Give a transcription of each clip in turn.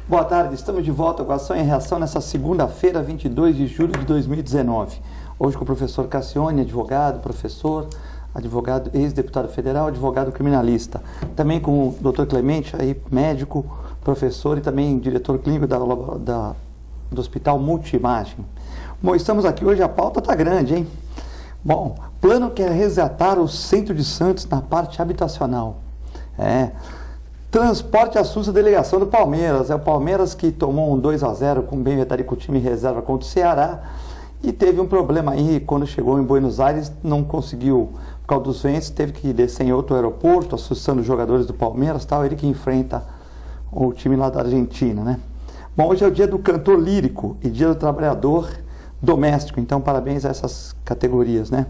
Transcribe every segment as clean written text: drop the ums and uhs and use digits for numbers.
Boa tarde, estamos de volta com Ação e Reação nessa segunda-feira, 22 de julho de 2019. Hoje com o professor Cassione, advogado, professor, advogado, ex-deputado federal, advogado criminalista. Também com o Dr. Clemente, aí, médico, professor e também diretor clínico do Hospital Multimagem. Bom, estamos aqui hoje, a pauta está grande, hein? Bom, plano quer resgatar o centro de Santos na parte habitacional. Transporte assusta a delegação do Palmeiras. É o Palmeiras que tomou um 2-0 com o Benvedere com o time reserva contra o Ceará e teve um problema aí quando chegou em Buenos Aires, não conseguiu, por causa dos ventos, teve que descer em outro aeroporto, assustando os jogadores do Palmeiras, tal, ele que enfrenta o time lá da Argentina, né? Bom, hoje é o dia do cantor lírico e dia do trabalhador doméstico, então parabéns a essas categorias, né?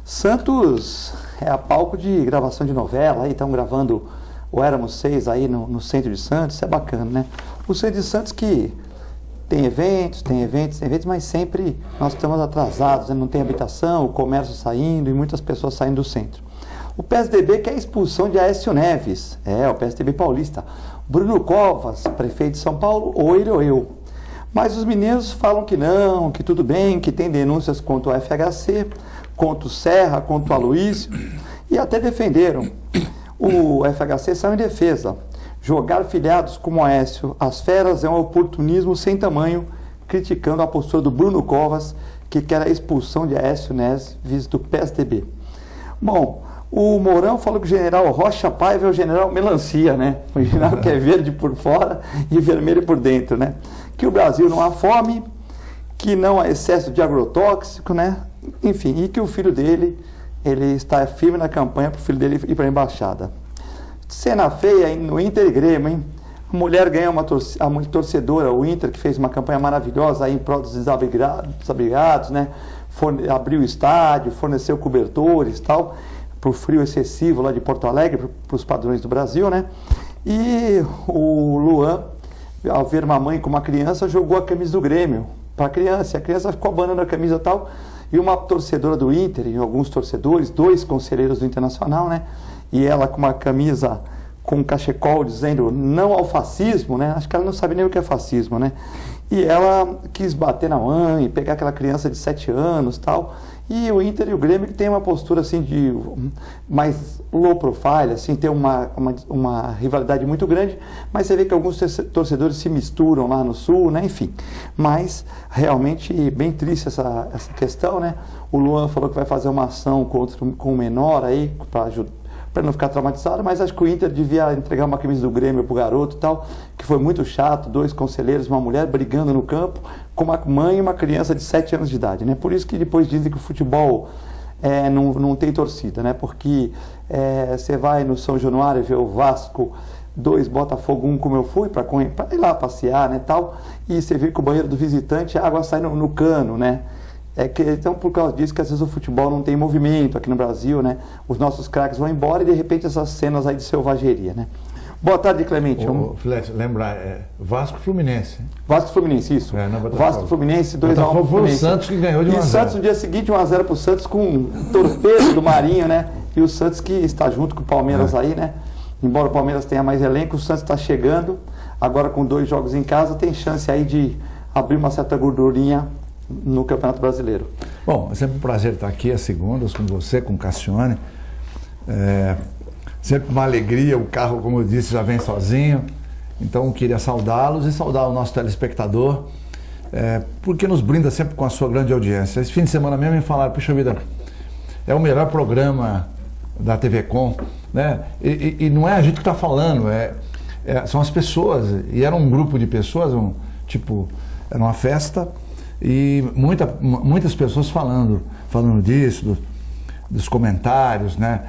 Santos é a palco de gravação de novela, aí estão gravando o Éramos Seis aí no centro de Santos, isso é bacana, né? O centro de Santos que tem eventos, mas sempre nós estamos atrasados, né? Não tem habitação, o comércio saindo e muitas pessoas saindo do centro. O PSDB quer a expulsão de Aécio Neves, o PSDB paulista. Bruno Covas, prefeito de São Paulo, ou ele ou eu. Mas os mineiros falam que não, que tudo bem, que tem denúncias contra o FHC, contra o Serra, contra o Aloysio, e até defenderam. O FHC saiu em defesa. Jogar filiados como Aécio às feras é um oportunismo sem tamanho, criticando a postura do Bruno Covas, que quer a expulsão de Aécio Neves do PSDB. Bom, o Mourão falou que o general Rocha Paiva é o general melancia, né? O general que é verde por fora e vermelho por dentro, né? Que o Brasil não há fome, que não há excesso de agrotóxico, né? Enfim, e que o filho dele, ele está firme na campanha para o filho dele ir para a embaixada. Cena feia no Inter e Grêmio, hein? A mulher ganha uma torcedora, o Inter, que fez uma campanha maravilhosa aí em prol dos desabrigados, né? Abriu o estádio, forneceu cobertores e tal, para o frio excessivo lá de Porto Alegre, para os padrões do Brasil, né? E o Luan, ao ver uma mãe com uma criança, jogou a camisa do Grêmio para a criança. E a criança ficou abanando a camisa e tal. E uma torcedora do Inter, e alguns torcedores, 2 conselheiros do Internacional, né? E ela com uma camisa com um cachecol dizendo não ao fascismo, né? Acho que ela não sabe nem o que é fascismo, né? E ela quis bater na mãe, pegar aquela criança de 7 anos e tal. E o Inter e o Grêmio que tem uma postura assim de mais low profile, assim, tem uma rivalidade muito grande, mas você vê que alguns torcedores se misturam lá no Sul, né? Enfim, mas realmente bem triste essa questão, né? O Luan falou que vai fazer uma ação com o menor aí, para não ficar traumatizado, mas acho que o Inter devia entregar uma camisa do Grêmio pro garoto e tal, que foi muito chato, 2 conselheiros, uma mulher brigando no campo, com uma mãe e uma criança de 7 anos de idade, né? Por isso que depois dizem que o futebol não tem torcida, né? Porque você vai no São Januário ver o Vasco 2, Botafogo 1, como eu fui, para ir lá passear, né, tal, e você vê que o banheiro do visitante, a água sai no cano, né? Então, por causa disso, que às vezes o futebol não tem movimento aqui no Brasil, né? Os nossos craques vão embora e, de repente, essas cenas aí de selvageria, né? Boa tarde, Clemente. Filete, lembra, Vasco Fluminense. Vasco Fluminense, isso. Vasco Fluminense, 2-1. Foi o Santos que ganhou de 1-0. E o Santos, no dia seguinte, 1-0 para o Santos, com um torpedo do Marinho, né? E o Santos que está junto com o Palmeiras aí, né? Embora o Palmeiras tenha mais elenco, o Santos está chegando, agora com 2 jogos em casa, tem chance aí de abrir uma certa gordurinha no Campeonato Brasileiro. Bom, é sempre um prazer estar aqui às segundas com você, com o Cassione. Sempre uma alegria, o carro, como eu disse, já vem sozinho. Então, queria saudá-los e saudar o nosso telespectador, porque nos brinda sempre com a sua grande audiência. Esse fim de semana mesmo me falaram, puxa vida, é o melhor programa da TV Com, né? E não é a gente que está falando, são as pessoas. E era um grupo de pessoas, era uma festa, e muitas pessoas falando disso, dos comentários, né?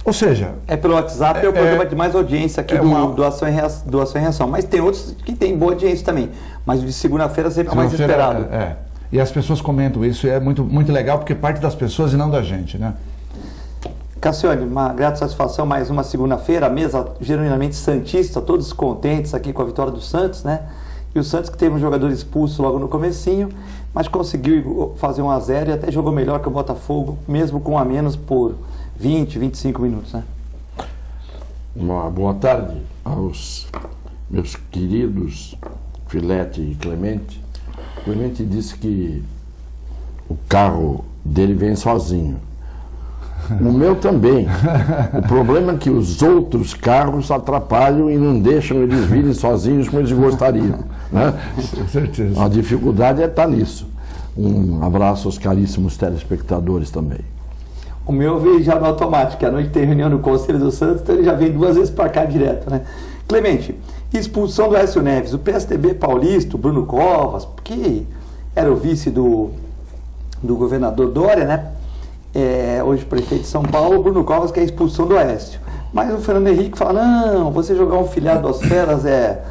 Ou seja... pelo WhatsApp é o programa de mais audiência aqui do Ação e Reação. Mas tem outros que tem boa audiência também. Mas de segunda-feira sempre é mais esperado. E as pessoas comentam isso, e é muito, muito legal, porque parte das pessoas e não da gente, né? Cassione, uma grata satisfação, mais uma segunda-feira, a mesa genuinamente santista, todos contentes aqui com a vitória do Santos, né? E o Santos que teve um jogador expulso logo no comecinho, mas conseguiu fazer 1-0 e até jogou melhor que o Botafogo, mesmo com 1 a menos por 20, 25 minutos, né? Uma boa tarde aos meus queridos Filete e Clemente. Clemente disse que o carro dele vem sozinho. O meu também. O problema é que os outros carros atrapalham e não deixam eles virem sozinhos como eles gostariam, né? Com certeza. A dificuldade é estar nisso. Um abraço aos caríssimos telespectadores também. O meu veio já no automático, à noite tem reunião no Conselho do Santos, então ele já vem 2 vezes para cá direto, né? Clemente, expulsão do Aécio Neves, o PSDB paulista, o Bruno Covas, que era o vice do governador Dória, né? Hoje prefeito de São Paulo, o Bruno Covas quer a expulsão do Aécio. Mas o Fernando Henrique fala, não, você jogar um filiado das feras é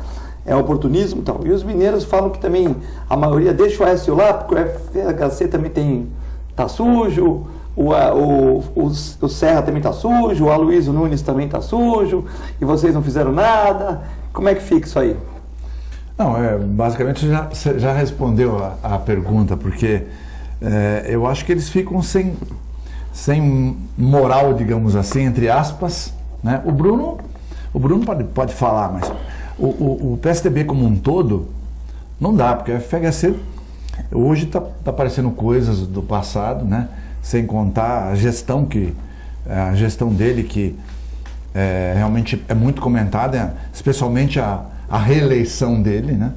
oportunismo e tal. E os mineiros falam que também a maioria deixa o Aécio lá, porque o FHC também tá sujo, o Serra também tá sujo, o Aloysio Nunes também tá sujo, e vocês não fizeram nada. Como é que fica isso aí? Não, basicamente você já respondeu a pergunta, porque eu acho que eles ficam sem moral, digamos assim, entre aspas, né? O Bruno pode falar, mas o PSDB como um todo não dá, porque a FHC hoje está aparecendo coisas do passado, né? Sem contar a gestão dele, que realmente é muito comentada, especialmente a reeleição dele, né?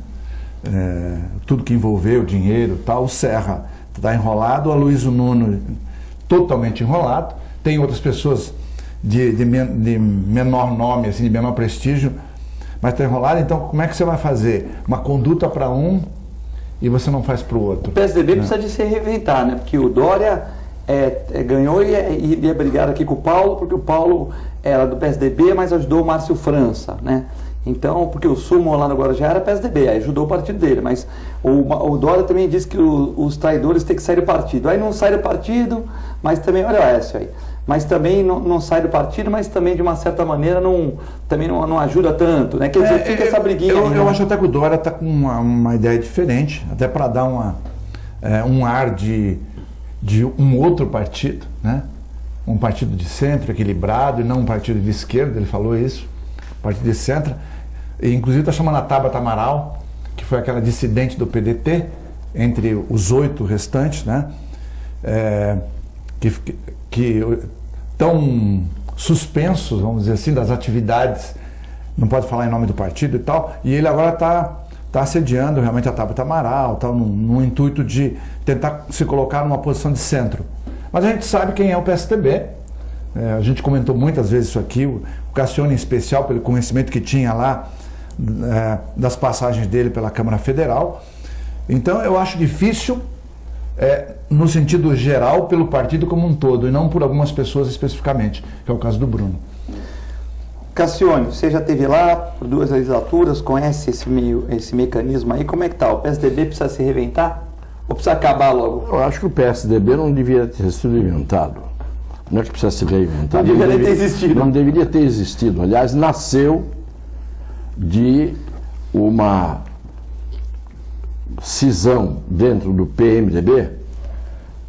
Tudo que envolveu dinheiro, tal. O Serra está enrolado, o Aloysio Nunes totalmente enrolado. Tem outras pessoas de menor nome, assim, de menor prestígio, mas está enrolado. Então, como é que você vai fazer uma conduta para um e você não faz para o outro? O PSDB precisa de se reinventar, né? Porque o Dória ganhou e ia brigar aqui com o Paulo, porque o Paulo era do PSDB, mas ajudou o Márcio França, né? Então, porque o Sumo lá no Guarujá era PSDB, aí ajudou o partido dele, mas o Dória também disse que os traidores têm que sair do partido. Aí não sai do partido, mas também, olha o Aécio aí, mas também não sai do partido, mas também de uma certa maneira também não ajuda tanto, né? Quer dizer, fica essa briguinha. Eu acho até que o Dória está com uma ideia diferente, até para dar um ar de um outro partido, né? Um partido de centro, equilibrado, e não um partido de esquerda, ele falou isso, partido de centro. E, inclusive está chamando a Tabata Amaral, que foi aquela dissidente do PDT, entre os 8 restantes, né? Que estão suspensos, vamos dizer assim, das atividades, não pode falar em nome do partido e tal, e ele agora está assediando realmente a Tabata Amaral, tal, no intuito de tentar se colocar numa posição de centro. Mas a gente sabe quem é o PSDB, a gente comentou muitas vezes isso aqui, o Cassione em especial, pelo conhecimento que tinha lá das passagens dele pela Câmara Federal. Então eu acho difícil, no sentido geral, pelo partido como um todo, e não por algumas pessoas especificamente, que é o caso do Bruno. Cassione, você já esteve lá por 2 legislaturas, conhece esse mecanismo aí, como é que está? O PSDB precisa se reinventar? Ou precisa acabar logo? Eu acho que o PSDB não deveria ter sido inventado. Não é que precisa se reinventar. Não deveria ter existido. Não deveria ter existido. Aliás, nasceu de uma cisão dentro do PMDB,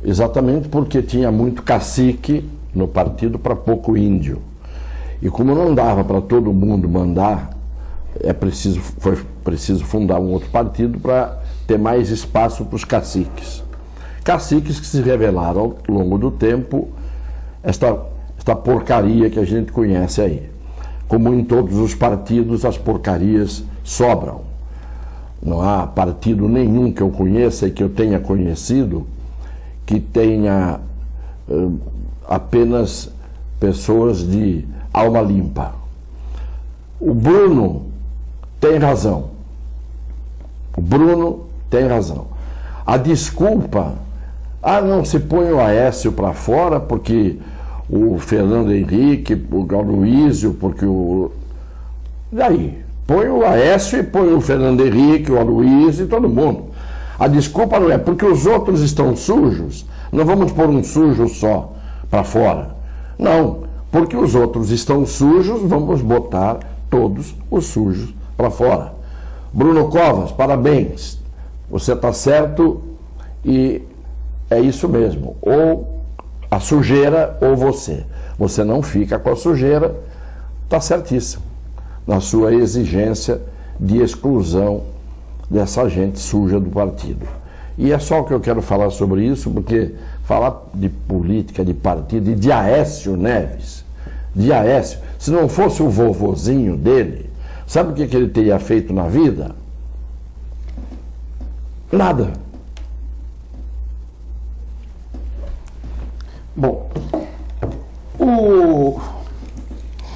exatamente porque tinha muito cacique no partido para pouco índio. E como não dava para todo mundo mandar, foi preciso fundar um outro partido para ter mais espaço para os caciques. Caciques que se revelaram ao longo do tempo esta porcaria que a gente conhece aí. Como em todos os partidos, as porcarias sobram. Não há partido nenhum que eu conheça e que eu tenha conhecido que tenha apenas pessoas de alma limpa. O Bruno tem razão. O Bruno tem razão. A desculpa, não se põe o Aécio para fora porque o Fernando Henrique, o Aloysio, porque o... Daí, põe o Aécio e põe o Fernando Henrique, o Aloysio e todo mundo. A desculpa não é porque os outros estão sujos, não vamos pôr um sujo só para fora. Não, porque os outros estão sujos, vamos botar todos os sujos para fora. Bruno Covas, parabéns. Você está certo e é isso mesmo. Ou a sujeira ou você. Você não fica com a sujeira, está certíssimo na sua exigência de exclusão dessa gente suja do partido. E é só o que eu quero falar sobre isso, porque falar de política, de partido e de Aécio Neves, se não fosse o vovozinho dele, sabe o que ele teria feito na vida? Nada. Bom, o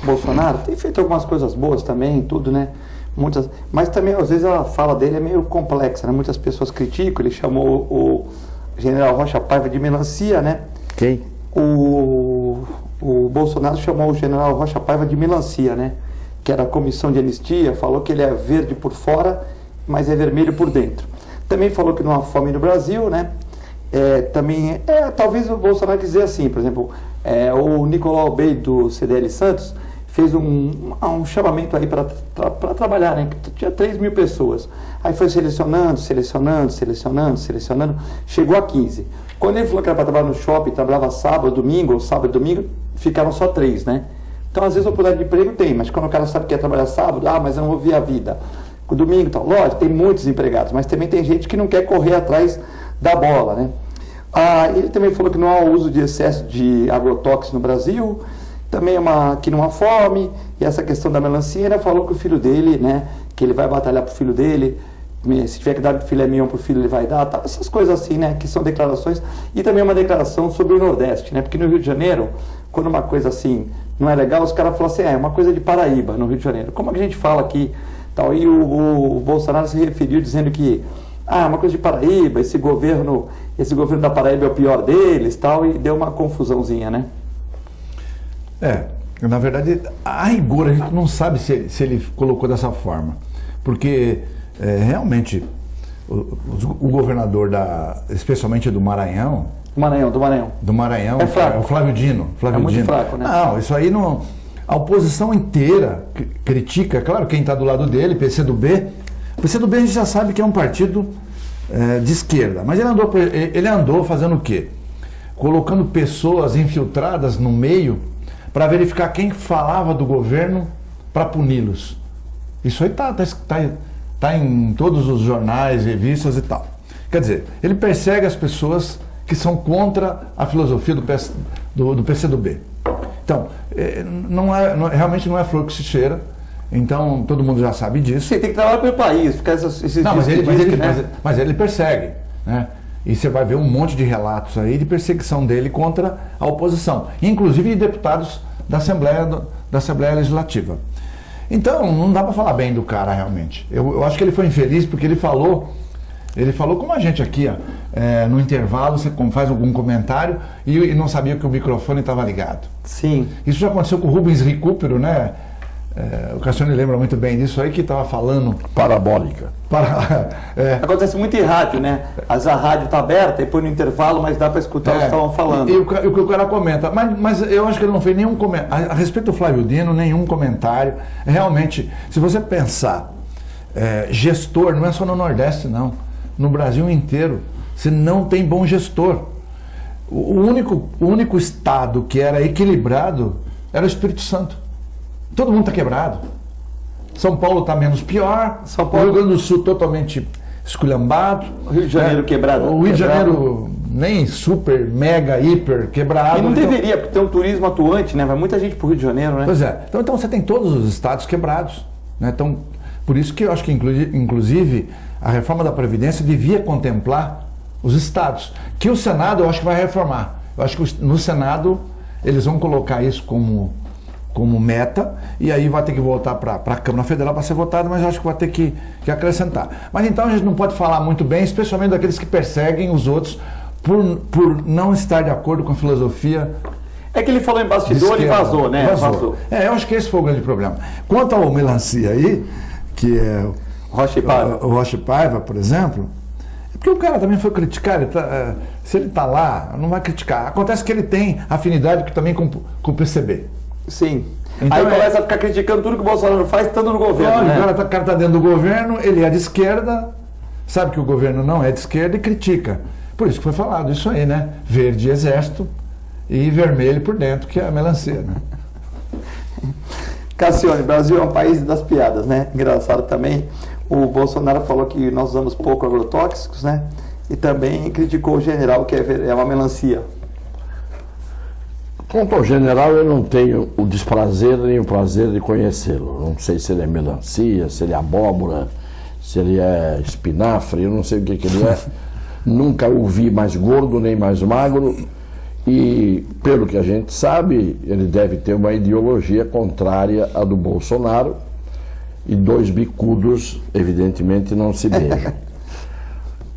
Bolsonaro tem feito algumas coisas boas também, tudo, né? Muitas, mas também, às vezes, a fala dele é meio complexa, né? Muitas pessoas criticam, ele chamou o general Rocha Paiva de melancia, né? Quem? O Bolsonaro chamou o general Rocha Paiva de melancia, né? Que era a comissão de anistia, falou que ele é verde por fora, mas é vermelho por dentro. Também falou que não há fome no Brasil, né? Talvez o Bolsonaro dizer assim, por exemplo, o Nicolau Bey do CDL Santos fez um chamamento aí para trabalhar, né? Tinha 3 mil pessoas. Aí foi selecionando, chegou a 15. Quando ele falou que era para trabalhar no shopping, trabalhava sábado, domingo, ficaram só 3, né? Então, às vezes, a oportunidade de emprego tem, mas quando o cara sabe que quer trabalhar sábado, mas eu não vou ver a vida. O domingo, tal. Lógico, tem muitos empregados, mas também tem gente que não quer correr atrás da bola, né? Ele também falou que não há uso de excesso de agrotóxicos no Brasil, também que não há fome, e essa questão da melancia, ele falou que o filho dele, né, que ele vai batalhar pro filho dele, se tiver que dar filé mignon pro filho, ele vai dar, tá, essas coisas assim, né, que são declarações, e também uma declaração sobre o Nordeste, né, porque no Rio de Janeiro, quando uma coisa assim não é legal, os caras falam assim, é uma coisa de Paraíba, no Rio de Janeiro, como é que a gente fala aqui, tal, e o Bolsonaro se referiu dizendo que uma coisa de Paraíba, esse governo da Paraíba é o pior deles, tal, e deu uma confusãozinha, né? Na verdade, a rigor a gente não sabe se ele colocou dessa forma, porque realmente o governador especialmente do Maranhão, é fraco. o Flávio Dino. Muito fraco, né? Não, isso aí não. A oposição inteira critica, claro, quem está do lado dele, PCdoB. O PCdoB a gente já sabe que é um partido de esquerda, mas ele andou fazendo o quê? Colocando pessoas infiltradas no meio para verificar quem falava do governo para puni-los. Isso aí tá em todos os jornais, revistas e tal. Quer dizer, ele persegue as pessoas que são contra a filosofia do PCdoB. Então, realmente não é flor que se cheira. Então, todo mundo já sabe disso. Sim, tem que trabalhar pelo país, ficar esses não, mas ele persegue, né? E você vai ver um monte de relatos aí de perseguição dele contra a oposição, inclusive de deputados da Assembleia Legislativa. Então, não dá para falar bem do cara realmente. Eu acho que ele foi infeliz porque ele falou como a gente aqui, no intervalo, você faz algum comentário e não sabia que o microfone estava ligado. Sim. Isso já aconteceu com o Rubens Recupero, né? O Cassione lembra muito bem disso aí, que estava falando... Parabólica. Acontece muito em rádio, né? A rádio está aberta e põe no intervalo, mas dá para escutar o que estavam falando. E o que o cara comenta. Mas eu acho que ele não fez nenhum comentário. A respeito do Flávio Dino, nenhum comentário. Realmente, se você pensar, gestor não é só no Nordeste, não. No Brasil inteiro, você não tem bom gestor. O único estado que era equilibrado era o Espírito Santo. Todo mundo está quebrado. São Paulo está menos pior. O Rio Grande do Sul totalmente esculhambado. O Rio de Janeiro quebrado. O Rio de Janeiro nem super, mega, hiper quebrado. E não deveria, porque tem um turismo atuante, né? Vai muita gente para o Rio de Janeiro, né? Pois é. Então você tem todos os estados quebrados, né? Então, por isso que eu acho que, inclusive, a reforma da Previdência devia contemplar os estados. Que o Senado, eu acho que vai reformar. Eu acho que no Senado eles vão colocar isso como meta, e aí vai ter que voltar para a Câmara Federal para ser votado, mas eu acho que vai ter que acrescentar. Mas então a gente não pode falar muito bem, especialmente daqueles que perseguem os outros por não estar de acordo com a filosofia. É que ele falou em bastidor e vazou, né? Vazou. Eu acho que esse foi o grande problema. Quanto ao melancia aí, que é o Rocha Paiva, por exemplo, é porque o cara também foi criticar, se ele está lá, não vai criticar. Acontece que ele tem afinidade também com o PCB. Sim. Então, aí começa a ficar criticando tudo que o Bolsonaro faz, estando no governo, né? O cara está dentro do governo, ele é de esquerda, sabe que o governo não é de esquerda e critica. Por isso que foi falado isso aí, né? Verde exército e vermelho por dentro, que é a melancia, né? Cassione, Brasil é um país das piadas, né? Engraçado também, o Bolsonaro falou que nós usamos pouco agrotóxicos, né? E também criticou o general, que é uma melancia. Quanto ao general, eu não tenho o desprazer nem o prazer de conhecê-lo. Não sei se ele é melancia, se ele é abóbora, se ele é espinafre, eu não sei o que ele é. Nunca o vi mais gordo nem mais magro. E, pelo que a gente sabe, ele deve ter uma ideologia contrária à do Bolsonaro, e dois bicudos, evidentemente, não se beijam.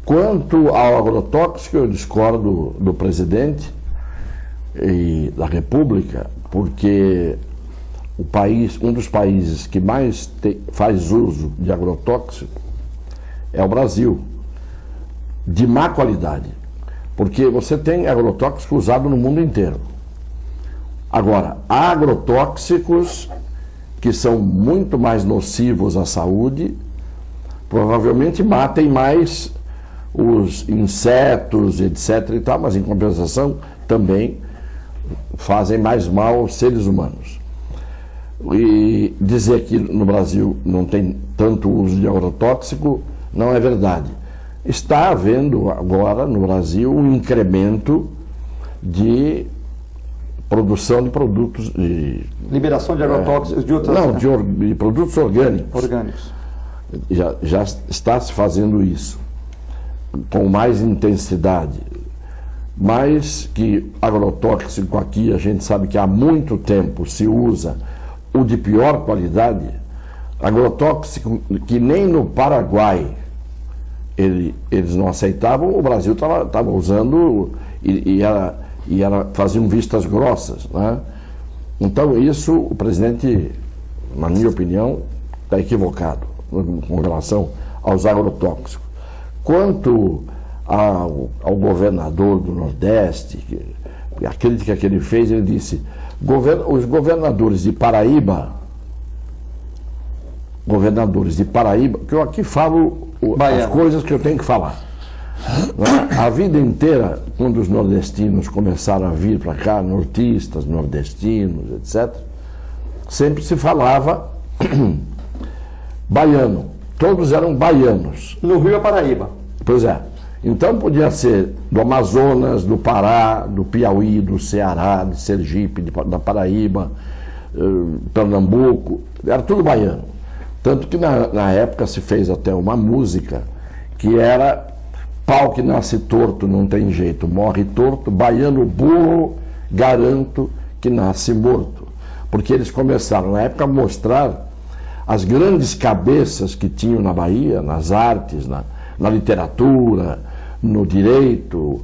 Quanto ao agrotóxico, eu discordo do presidente e da República, porque um dos países que mais faz uso de agrotóxico é o Brasil, de má qualidade. Porque você tem agrotóxico usado no mundo inteiro. Agora, há agrotóxicos que são muito mais nocivos à saúde, provavelmente matem mais os insetos, etc. e tal, mas em compensação também fazem mais mal aos seres humanos. E dizer que no Brasil não tem tanto uso de agrotóxico não é verdade. Está havendo agora no Brasil um incremento de produção de produtos de... Liberação de agrotóxicos de outras... Não, de produtos orgânicos. Orgânicos. Já está se fazendo isso com mais intensidade. Mas que agrotóxico aqui, a gente sabe que há muito tempo se usa o de pior qualidade, agrotóxico que nem no Paraguai eles não aceitavam, o Brasil estava usando e faziam vistas grossas, né? Então isso, o presidente, na minha opinião, está equivocado com relação aos agrotóxicos. Quanto ao governador do Nordeste, a crítica que ele fez, ele disse, os governadores de Paraíba, que eu aqui falo as coisas que eu tenho que falar. A vida inteira, quando os nordestinos começaram a vir para cá, nortistas, nordestinos, etc., sempre se falava baiano. Todos eram baianos. No Rio é Paraíba. Pois é. Então podia ser do Amazonas, do Pará, do Piauí, do Ceará, de Sergipe, da Paraíba, Pernambuco, era tudo baiano. Tanto que na época se fez até uma música que era pau que nasce torto não tem jeito, morre torto, baiano burro, garanto que nasce morto. Porque eles começaram na época a mostrar as grandes cabeças que tinham na Bahia, nas artes, na literatura, no direito,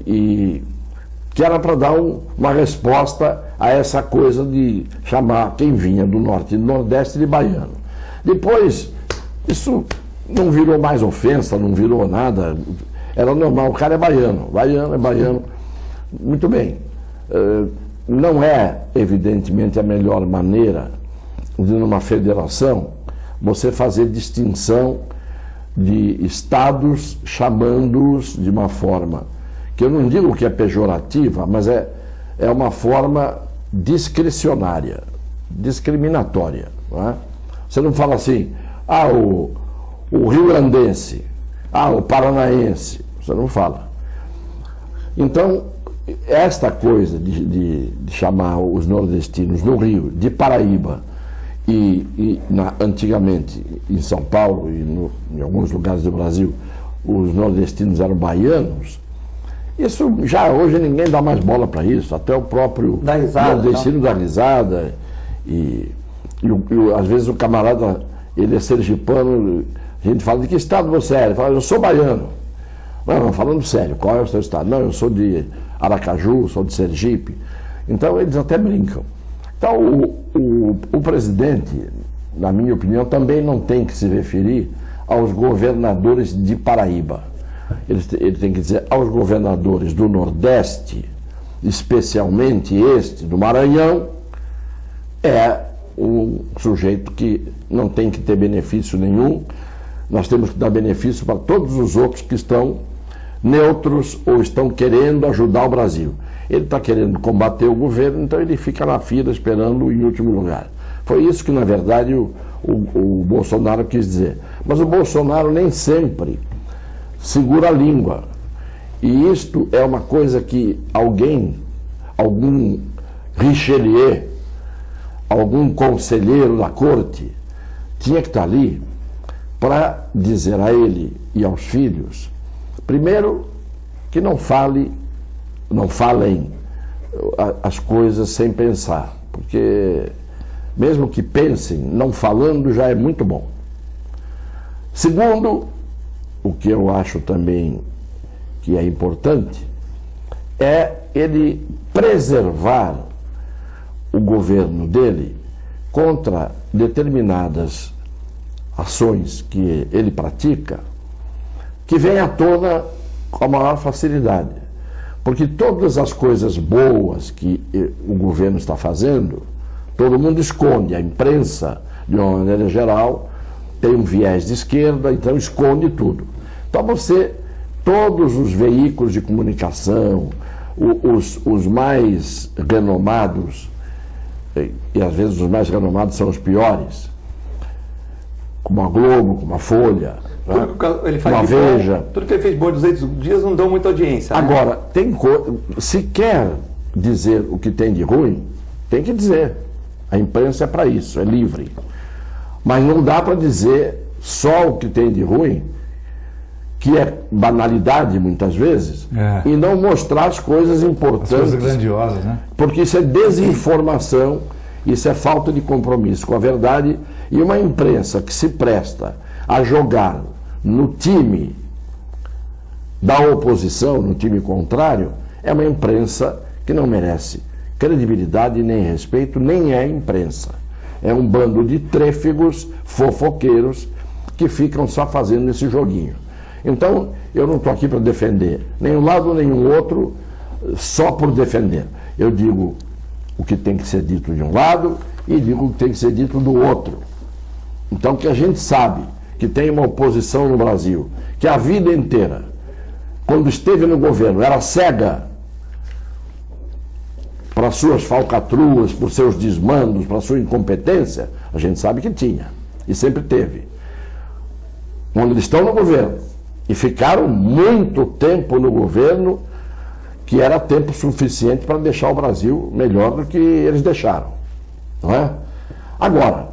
e que era para dar uma resposta a essa coisa de chamar quem vinha do norte e do nordeste de baiano. Depois, isso não virou mais ofensa, não virou nada, era normal, o cara é baiano, baiano é baiano. Muito bem, não é evidentemente a melhor maneira de numa federação você fazer distinção de estados, chamando-os de uma forma que eu não digo que é pejorativa, mas é uma forma discricionária, discriminatória, não é? Você não fala assim, o rio-grandense, o paranaense, você não fala. Então, esta coisa de chamar os nordestinos no Rio de Paraíba antigamente em São Paulo e em alguns lugares do Brasil, os nordestinos eram baianos, isso já hoje ninguém dá mais bola para isso, até o próprio nordestino dá risada e às vezes o camarada, ele é sergipano, a gente fala, de que estado você é? Ele fala, eu sou baiano. Não, falando sério, qual é o seu estado? Não, eu sou de Aracaju, sou de Sergipe. Então eles até brincam. Então o presidente, na minha opinião, também não tem que se referir aos governadores de Paraíba. Ele tem que dizer aos governadores do Nordeste, especialmente este do Maranhão, é um sujeito que não tem que ter benefício nenhum. Nós temos que dar benefício para todos os outros que estão neutros ou estão querendo ajudar o Brasil. Ele está querendo combater o governo, então ele fica na fila esperando em último lugar. Foi isso que, na verdade, o Bolsonaro quis dizer. Mas o Bolsonaro nem sempre segura a língua. E isto é uma coisa que algum Richelieu, algum conselheiro da corte, tinha que estar ali para dizer a ele e aos filhos, primeiro, que não falem as coisas sem pensar, porque mesmo que pensem, não falando já é muito bom. Segundo, o que eu acho também que é importante, é ele preservar o governo dele contra determinadas ações que ele pratica, que vem à tona com a maior facilidade. Porque todas as coisas boas que o governo está fazendo, todo mundo esconde. A imprensa, de uma maneira geral, tem um viés de esquerda, então esconde tudo. Então todos os veículos de comunicação, os mais renomados, e às vezes os mais renomados são os piores, como a Globo, como a Folha, como a Veja. Tudo que ele fez bom 200 dias não dão muita audiência. Né? Agora, se quer dizer o que tem de ruim, tem que dizer. A imprensa é para isso, é livre. Mas não dá para dizer só o que tem de ruim, que é banalidade muitas vezes, e não mostrar as coisas importantes. As coisas grandiosas, né? Porque isso é desinformação, isso é falta de compromisso com a verdade, e uma imprensa que se presta a jogar no time da oposição, no time contrário, é uma imprensa que não merece credibilidade nem respeito, nem é imprensa. É um bando de trêfegos, fofoqueiros, que ficam só fazendo esse joguinho. Então, eu não estou aqui para defender nem um lado nem o outro só por defender. Eu digo o que tem que ser dito de um lado e digo o que tem que ser dito do outro. Então, que a gente sabe que tem uma oposição no Brasil, que a vida inteira, quando esteve no governo, era cega para suas falcatruas, por seus desmandos, para sua incompetência, a gente sabe que tinha, e sempre teve. Quando eles estão no governo, e ficaram muito tempo no governo, que era tempo suficiente para deixar o Brasil melhor do que eles deixaram. Não é? Agora,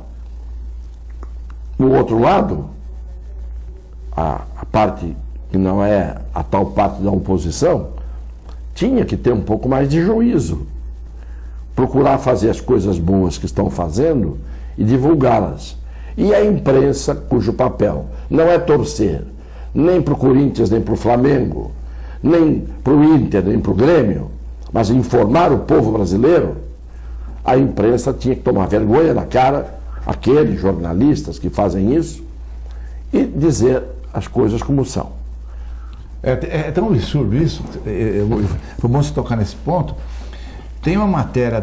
no outro lado, a parte que não é a tal parte da oposição, tinha que ter um pouco mais de juízo. Procurar fazer as coisas boas que estão fazendo e divulgá-las. E a imprensa, cujo papel não é torcer nem para o Corinthians, nem para o Flamengo, nem para o Inter, nem para o Grêmio, mas informar o povo brasileiro, a imprensa tinha que tomar vergonha na cara, aqueles jornalistas que fazem isso, e dizer as coisas como são. É tão absurdo isso, foi bom você tocar nesse ponto. Tem uma matéria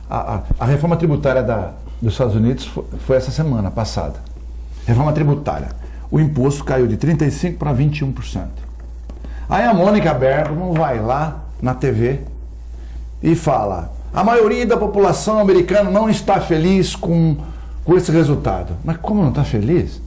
a reforma tributária dos Estados Unidos foi essa semana passada. Reforma tributária. O imposto caiu de 35% para 21%. Aí a Mônica Bergman vai lá na TV e fala: a maioria da população americana não está feliz com esse resultado. Mas como não está feliz?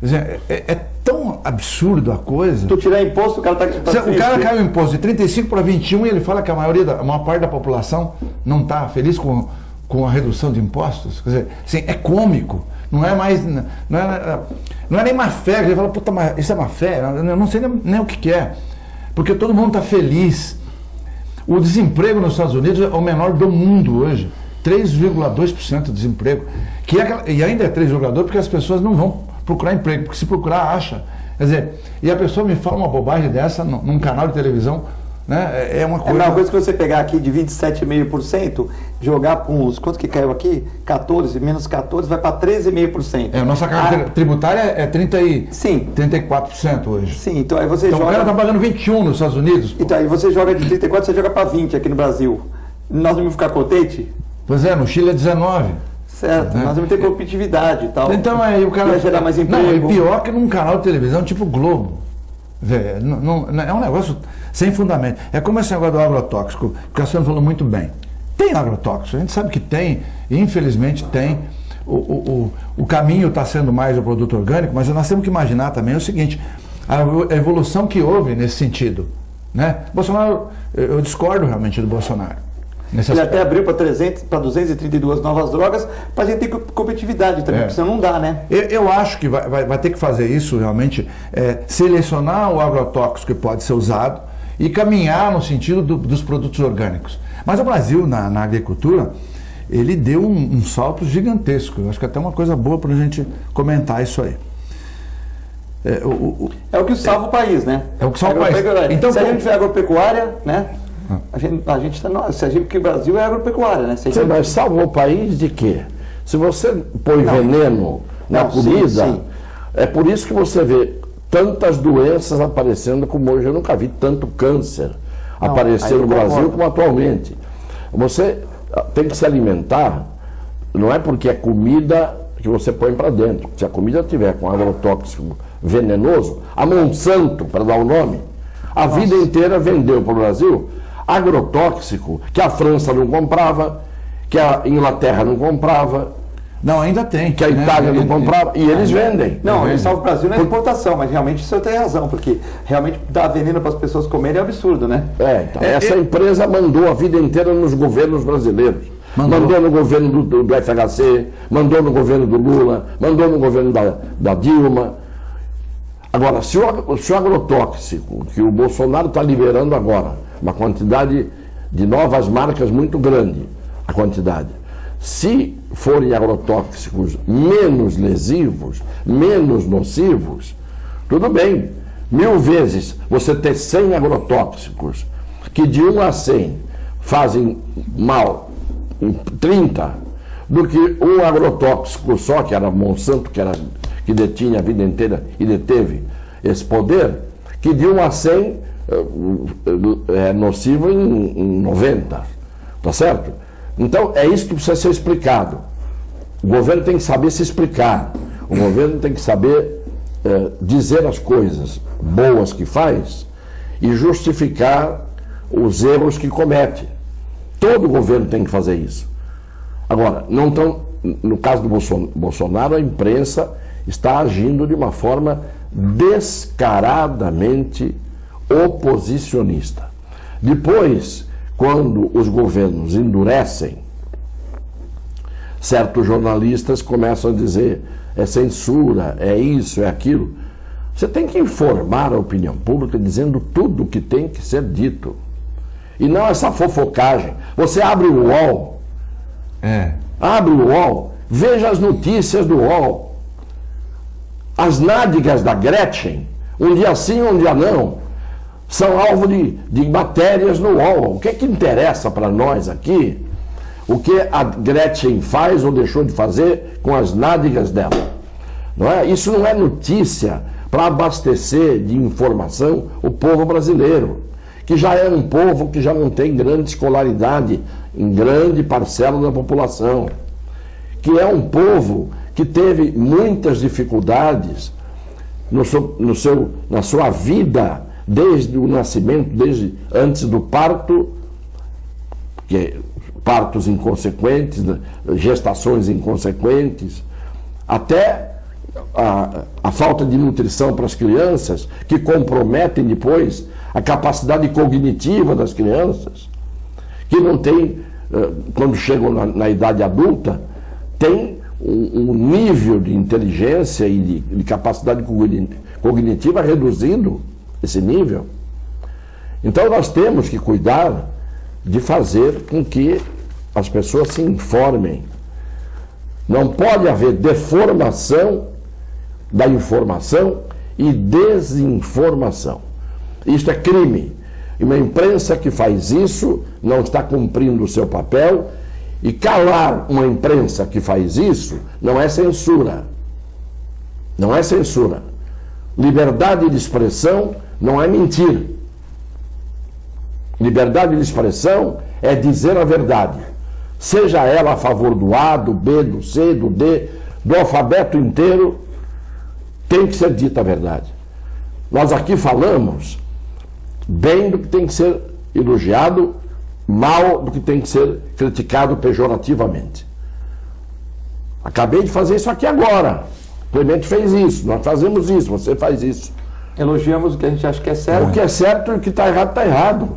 Quer dizer, é tão absurdo a coisa. Tu tirar imposto, o cara está O cara caiu o imposto de 35% para 21% e ele fala que a maior parte da população não está feliz com a redução de impostos. Quer dizer, assim, é cômico. Não é mais. Não é nem má fé. Ele fala, puta, mas isso é má fé? Eu não sei nem o que é. Porque todo mundo está feliz. O desemprego nos Estados Unidos é o menor do mundo hoje. 3,2% de desemprego. E ainda é 3,2% porque as pessoas não vão procurar emprego. Porque se procurar, acha. Quer dizer, e a pessoa me fala uma bobagem dessa num canal de televisão. Né? É uma coisa... É uma coisa que você pegar aqui de 27,5%, jogar com os... Quanto que caiu aqui? 14, menos 14, vai para 13,5%. Nossa carga tributária é 34% hoje. Sim, então aí você joga... o cara está pagando 21% nos Estados Unidos. Então aí você joga de 34%, você joga para 20% aqui no Brasil. Nós vamos ficar contentes? Pois é, no Chile é 19%. Certo, nós vamos ter competitividade e tal. Então aí o cara... Vai gerar mais emprego. Não, e pior que num canal de televisão tipo Globo. É um negócio sem fundamento. É como esse negócio do agrotóxico, que a senhora falou muito bem. Tem agrotóxico, a gente sabe que tem, Infelizmente tem. O caminho está sendo mais o produto orgânico, mas nós temos que imaginar também o seguinte, a evolução que houve nesse sentido, né? Bolsonaro, eu discordo realmente do Bolsonaro. Ele até abriu para 232 novas drogas para a gente ter competitividade também, porque senão não dá, né? Eu acho que vai ter que fazer isso realmente, selecionar o agrotóxico que pode ser usado e caminhar no sentido dos produtos orgânicos. Mas o Brasil, na agricultura, ele deu um salto gigantesco. Eu acho que até uma coisa boa para a gente comentar isso aí. É o que salva o país, né? É o que salva o país. Então, se a gente tiver agropecuária, né? A gente está. Porque o Brasil é agropecuária, né? Sim, mas salva o país de quê? Se você põe veneno na comida, sim. É por isso que você vê tantas doenças aparecendo como hoje. Eu nunca vi tanto câncer aparecer no Brasil como atualmente. Você tem que se alimentar, não é porque é comida que você põe para dentro. Se a comida tiver com agrotóxico venenoso, a Monsanto, para dar o nome, a vida inteira vendeu para o Brasil agrotóxico que a França não comprava, que a Inglaterra não comprava. Não, ainda tem. Que a Itália não comprava, e eles vendem. Não, eles salvam o Brasil na exportação, mas realmente o senhor tem razão, porque realmente dar veneno para as pessoas comerem é absurdo, né? Então, essa empresa mandou a vida inteira nos governos brasileiros. Mandou no governo do FHC, mandou no governo do Lula, mandou no governo da Dilma. Agora, se o agrotóxico que o Bolsonaro está liberando agora, uma quantidade de novas marcas muito grande, a quantidade, se forem agrotóxicos menos lesivos, menos nocivos, tudo bem. 1000 vezes você ter 100 agrotóxicos que de 1 a 100 fazem mal 30, do que um agrotóxico só, que era Monsanto, que detinha a vida inteira e deteve esse poder, que de 1 a 100 é nocivo em 90, tá certo? Então é isso que precisa ser explicado. O governo tem que saber se explicar, o governo tem que saber dizer as coisas boas que faz e justificar os erros que comete. Todo governo tem que fazer isso. Agora, não tão, no caso do Bolsonaro, a imprensa está agindo de uma forma descaradamente oposicionista. Depois, quando os governos endurecem, certos jornalistas começam a dizer é censura, é isso, é aquilo. Você tem que informar a opinião pública dizendo tudo o que tem que ser dito. E não essa fofocagem. Você abre o UOL, veja as notícias do UOL. As nádegas da Gretchen, um dia sim, um dia não, são alvo de matérias no UOL. O que é que interessa para nós aqui? O que a Gretchen faz ou deixou de fazer com as nádegas dela? Não é? Isso não é notícia para abastecer de informação o povo brasileiro, que já é um povo que já não tem grande escolaridade em grande parcela da população, que é um povo que teve muitas dificuldades na sua vida, desde o nascimento, desde antes do parto, partos inconsequentes, gestações inconsequentes, até a falta de nutrição para as crianças, que comprometem depois a capacidade cognitiva das crianças, que não tem, quando chegam na idade adulta, tem um nível de inteligência e de capacidade cognitiva reduzido, esse nível. Então nós temos que cuidar de fazer com que as pessoas se informem. Não pode haver deformação da informação e desinformação. Isto é crime. E uma imprensa que faz isso não está cumprindo o seu papel, e calar uma imprensa que faz isso não é censura. Não é censura. Liberdade de expressão não é mentir. Liberdade de expressão é dizer a verdade, seja ela a favor do A, do B, do C, do D, do alfabeto inteiro, tem que ser dita a verdade. Nós aqui falamos bem do que tem que ser elogiado, mal do que tem que ser criticado pejorativamente. Acabei de fazer isso aqui agora. O Clemente fez isso, nós fazemos isso, você faz isso. Elogiamos o que a gente acha que é certo. O que é certo e o que está errado, está errado.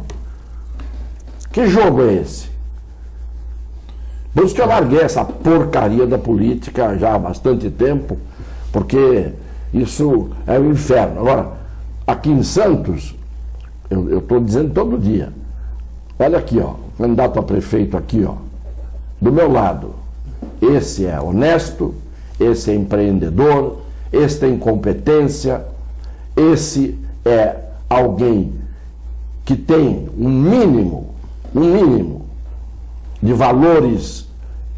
Que jogo é esse? Por isso que eu larguei essa porcaria da política já há bastante tempo, porque isso é um inferno. Agora, aqui em Santos, eu estou dizendo todo dia, olha aqui, ó, o candidato a prefeito aqui, ó, do meu lado. Esse é honesto, esse é empreendedor, esse tem competência, esse é alguém que tem um mínimo de valores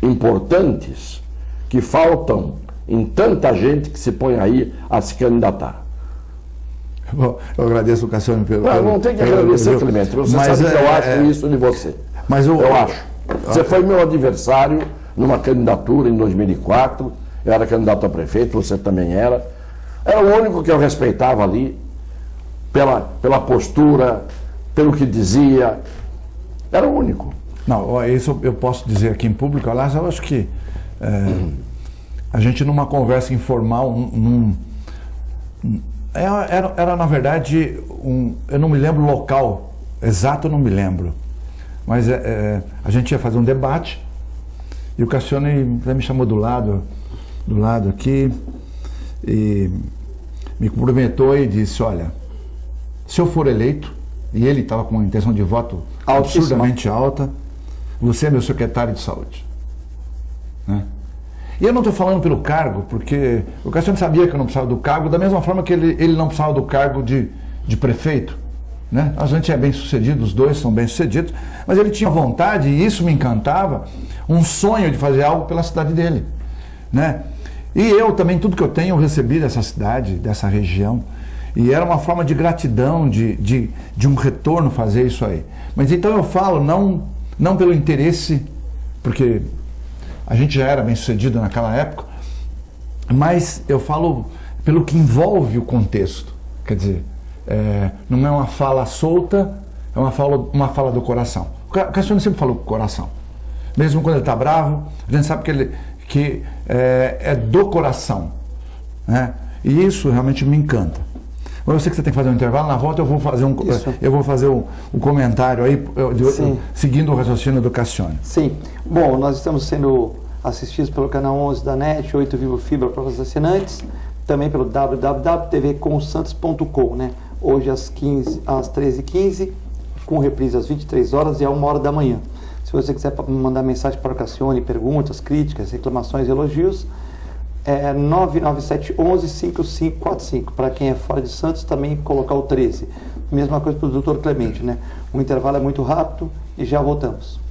importantes que faltam em tanta gente que se põe aí a se candidatar. Bom, eu agradeço o Cassiano pelo... Não tem que agradecer, Clemente. Você sabe que eu acho isso de você. Mas eu acho. Você foi meu adversário numa candidatura em 2004. Eu era candidato a prefeito, você também era. Era o único que eu respeitava ali, pela postura, pelo que dizia. Era o único. Não, isso eu posso dizer aqui em público. Aliás, eu acho que a gente numa conversa informal, era na verdade, eu não me lembro o local exato, eu não me lembro. Mas a gente ia fazer um debate e o Cassiano me chamou do lado aqui e me cumprimentou e disse, olha, se eu for eleito, e ele estava com uma intenção de voto absurdamente alta, você é meu secretário de saúde. Né? E eu não estou falando pelo cargo, porque o Cassiano sabia que eu não precisava do cargo, da mesma forma que ele não precisava do cargo de prefeito. Né? A gente é bem sucedido, os dois são bem sucedidos, mas ele tinha vontade, e isso me encantava, um sonho de fazer algo pela cidade dele. Né? E eu também, tudo que eu tenho, eu recebi dessa cidade, dessa região, e era uma forma de gratidão, de um retorno fazer isso aí. Mas então eu falo, não pelo interesse, porque a gente já era bem sucedido naquela época, mas eu falo pelo que envolve o contexto. Quer dizer, não é uma fala solta, é uma fala do coração. O Cassiano sempre falou com o coração. Mesmo quando ele está bravo, a gente sabe que é do coração. Né? E isso realmente me encanta. Eu sei que você tem que fazer um intervalo, na volta eu vou fazer um comentário aí, seguindo o raciocínio do Cassiano. Sim. Bom, nós estamos sendo assistidos pelo canal 11 da NET, 8 Vivo Fibra para os assinantes, também pelo www.tvcomsantos.com, né? Hoje às 13h15, com reprise às 23 horas e à 1h da manhã. Se você quiser mandar mensagem para o Cassiano, perguntas, críticas, reclamações, elogios, 99711-5545. Para quem é fora de Santos, também colocar o 13. Mesma coisa para o Dr. Clemente, né? O intervalo é muito rápido e já voltamos.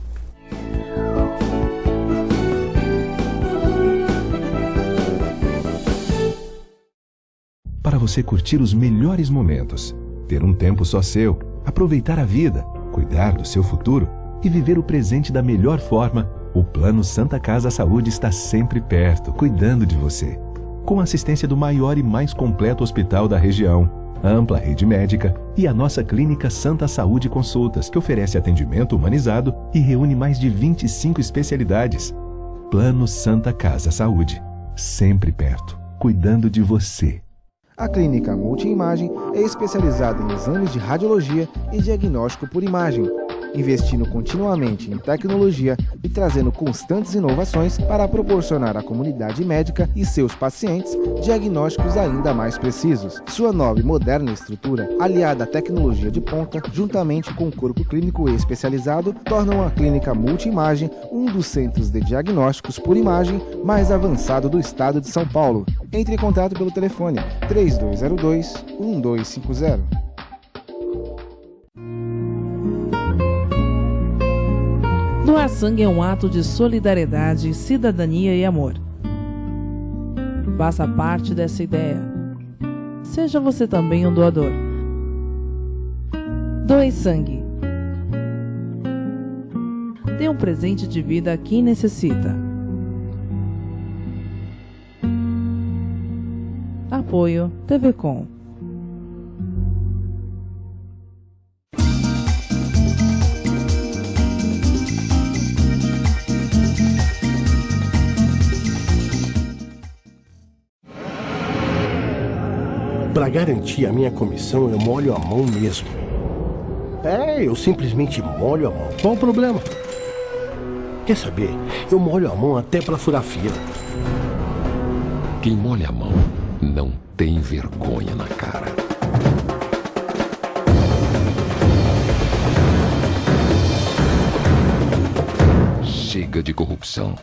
Para você curtir os melhores momentos, ter um tempo só seu, aproveitar a vida, cuidar do seu futuro e viver o presente da melhor forma, o Plano Santa Casa Saúde está sempre perto, cuidando de você. Com a assistência do maior e mais completo hospital da região, ampla rede médica e a nossa clínica Santa Saúde Consultas, que oferece atendimento humanizado e reúne mais de 25 especialidades. Plano Santa Casa Saúde, sempre perto, cuidando de você. A Clínica Multiimagem é especializada em exames de radiologia e diagnóstico por imagem, investindo continuamente em tecnologia e trazendo constantes inovações para proporcionar à comunidade médica e seus pacientes diagnósticos ainda mais precisos. Sua nova e moderna estrutura, aliada à tecnologia de ponta, juntamente com o corpo clínico especializado, tornam a Clínica Multiimagem um dos centros de diagnósticos por imagem mais avançado do estado de São Paulo. Entre em contato pelo telefone 3202-1250. Doar sangue é um ato de solidariedade, cidadania e amor. Faça parte dessa ideia. Seja você também um doador. Doe sangue. Dê um presente de vida a quem necessita. Apoio TV Com. Para garantir a minha comissão, eu molho a mão mesmo. Eu simplesmente molho a mão. Qual o problema? Quer saber? Eu molho a mão até para furar fila. Quem molha a mão não tem vergonha na cara. Chega de corrupção.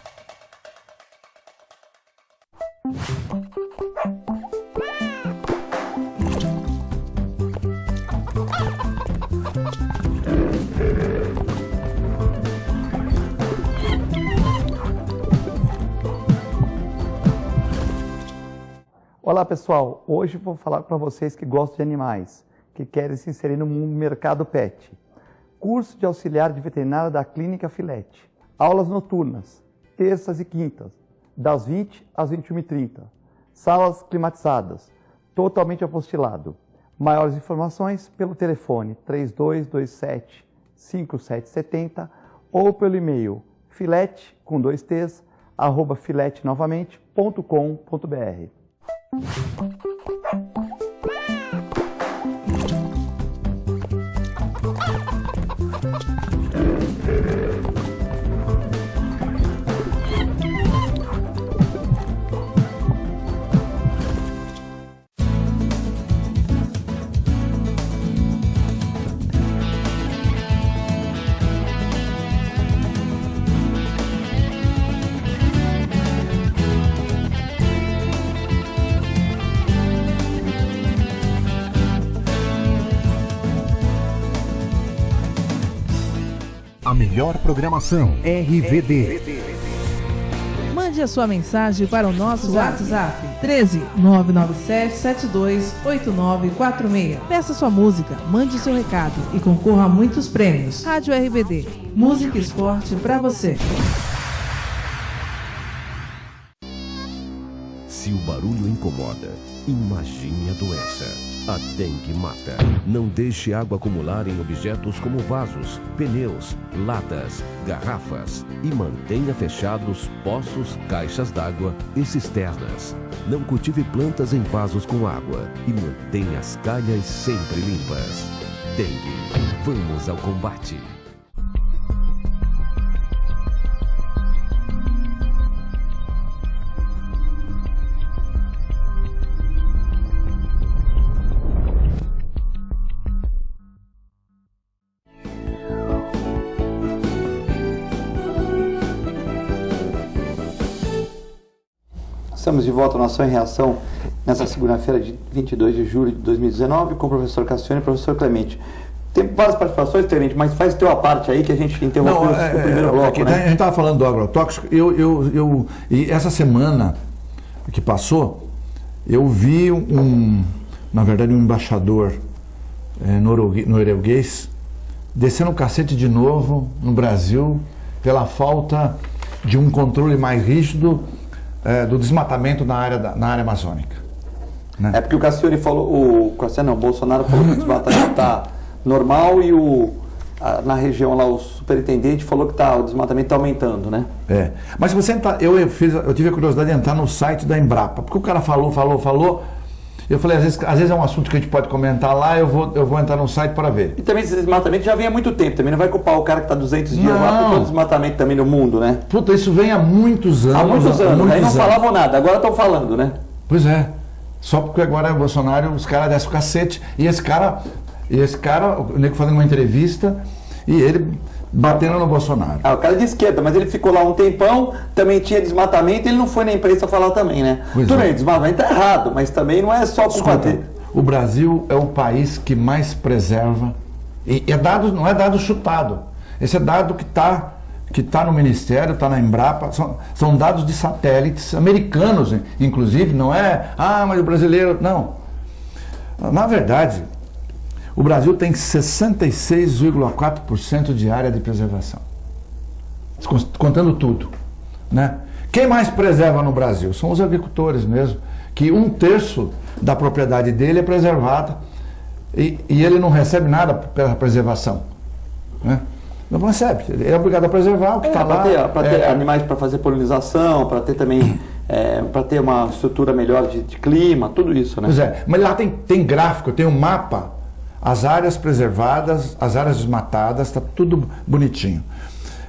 Olá pessoal, hoje vou falar para vocês que gostam de animais, que querem se inserir no mercado pet. Curso de auxiliar de veterinária da Clínica Filete. Aulas noturnas, terças e quintas, das 20 às 21h30. Salas climatizadas, totalmente apostilado. Maiores informações pelo telefone 3227-5770 ou pelo e-mail filete, com 2 T's, @filetenovamente.com.br. A melhor programação RVD. Mande a sua mensagem para o nosso WhatsApp 13 997 72 8946. Peça sua música, mande seu recado e concorra a muitos prêmios. Rádio RVD, música e esporte para você. Se o barulho incomoda, imagine a doença. A dengue mata. Não deixe água acumular em objetos como vasos, pneus, latas, garrafas e mantenha fechados poços, caixas d'água e cisternas. Não cultive plantas em vasos com água e mantenha as calhas sempre limpas. Dengue. Vamos ao combate. Estamos de volta ao Nação em Reação nessa segunda-feira de 22 de julho de 2019 com o professor Cassione e o professor Clemente. Tem várias participações, Clemente, mas faz teu a parte aí que a gente interrompeu o primeiro bloco, né? A gente estava falando do agrotóxico. E essa semana que passou, eu vi na verdade, um embaixador norueguês descendo o cacete de novo no Brasil pela falta de um controle mais rígido do desmatamento na área amazônica. Né? É porque o Cassione falou, o Bolsonaro falou que o desmatamento está normal e na região lá o superintendente falou que o desmatamento está aumentando, né? Mas se você entrar, eu tive a curiosidade de entrar no site da Embrapa, porque o cara falou, eu falei, às vezes é um assunto que a gente pode comentar lá, eu vou entrar no site para ver. E também esse desmatamento já vem há muito tempo, também não vai culpar o cara que está 200 dias lá por todo o desmatamento também no mundo, né? Puta, isso vem há muitos anos. Há muitos anos, aí não falavam nada, agora estão falando, né? Pois é, só porque agora é Bolsonaro, os caras descem o cacete, e esse cara, o nego fazendo uma entrevista, e ele batendo no Bolsonaro. O cara de esquerda, mas ele ficou lá um tempão, também tinha desmatamento, ele não foi na imprensa falar também, né? Tudo bem, desmatamento tá errado, mas também não é só culpa dele. O Brasil é o país que mais preserva, e não é dado chutado, esse é dado que está no Ministério, está na Embrapa, são dados de satélites americanos, inclusive, não é, mas o brasileiro, não. Na verdade, o Brasil tem 66,4% de área de preservação, contando tudo, né? Quem mais preserva no Brasil? São os agricultores mesmo, que 1/3 da propriedade dele é preservada e ele não recebe nada pela preservação, né? Não recebe, ele é obrigado a preservar o que está lá. Para ter animais para fazer polinização, para ter também para ter uma estrutura melhor de clima, tudo isso, né? Pois é, mas lá tem gráfico, tem um mapa, as áreas preservadas, as áreas desmatadas, está tudo bonitinho.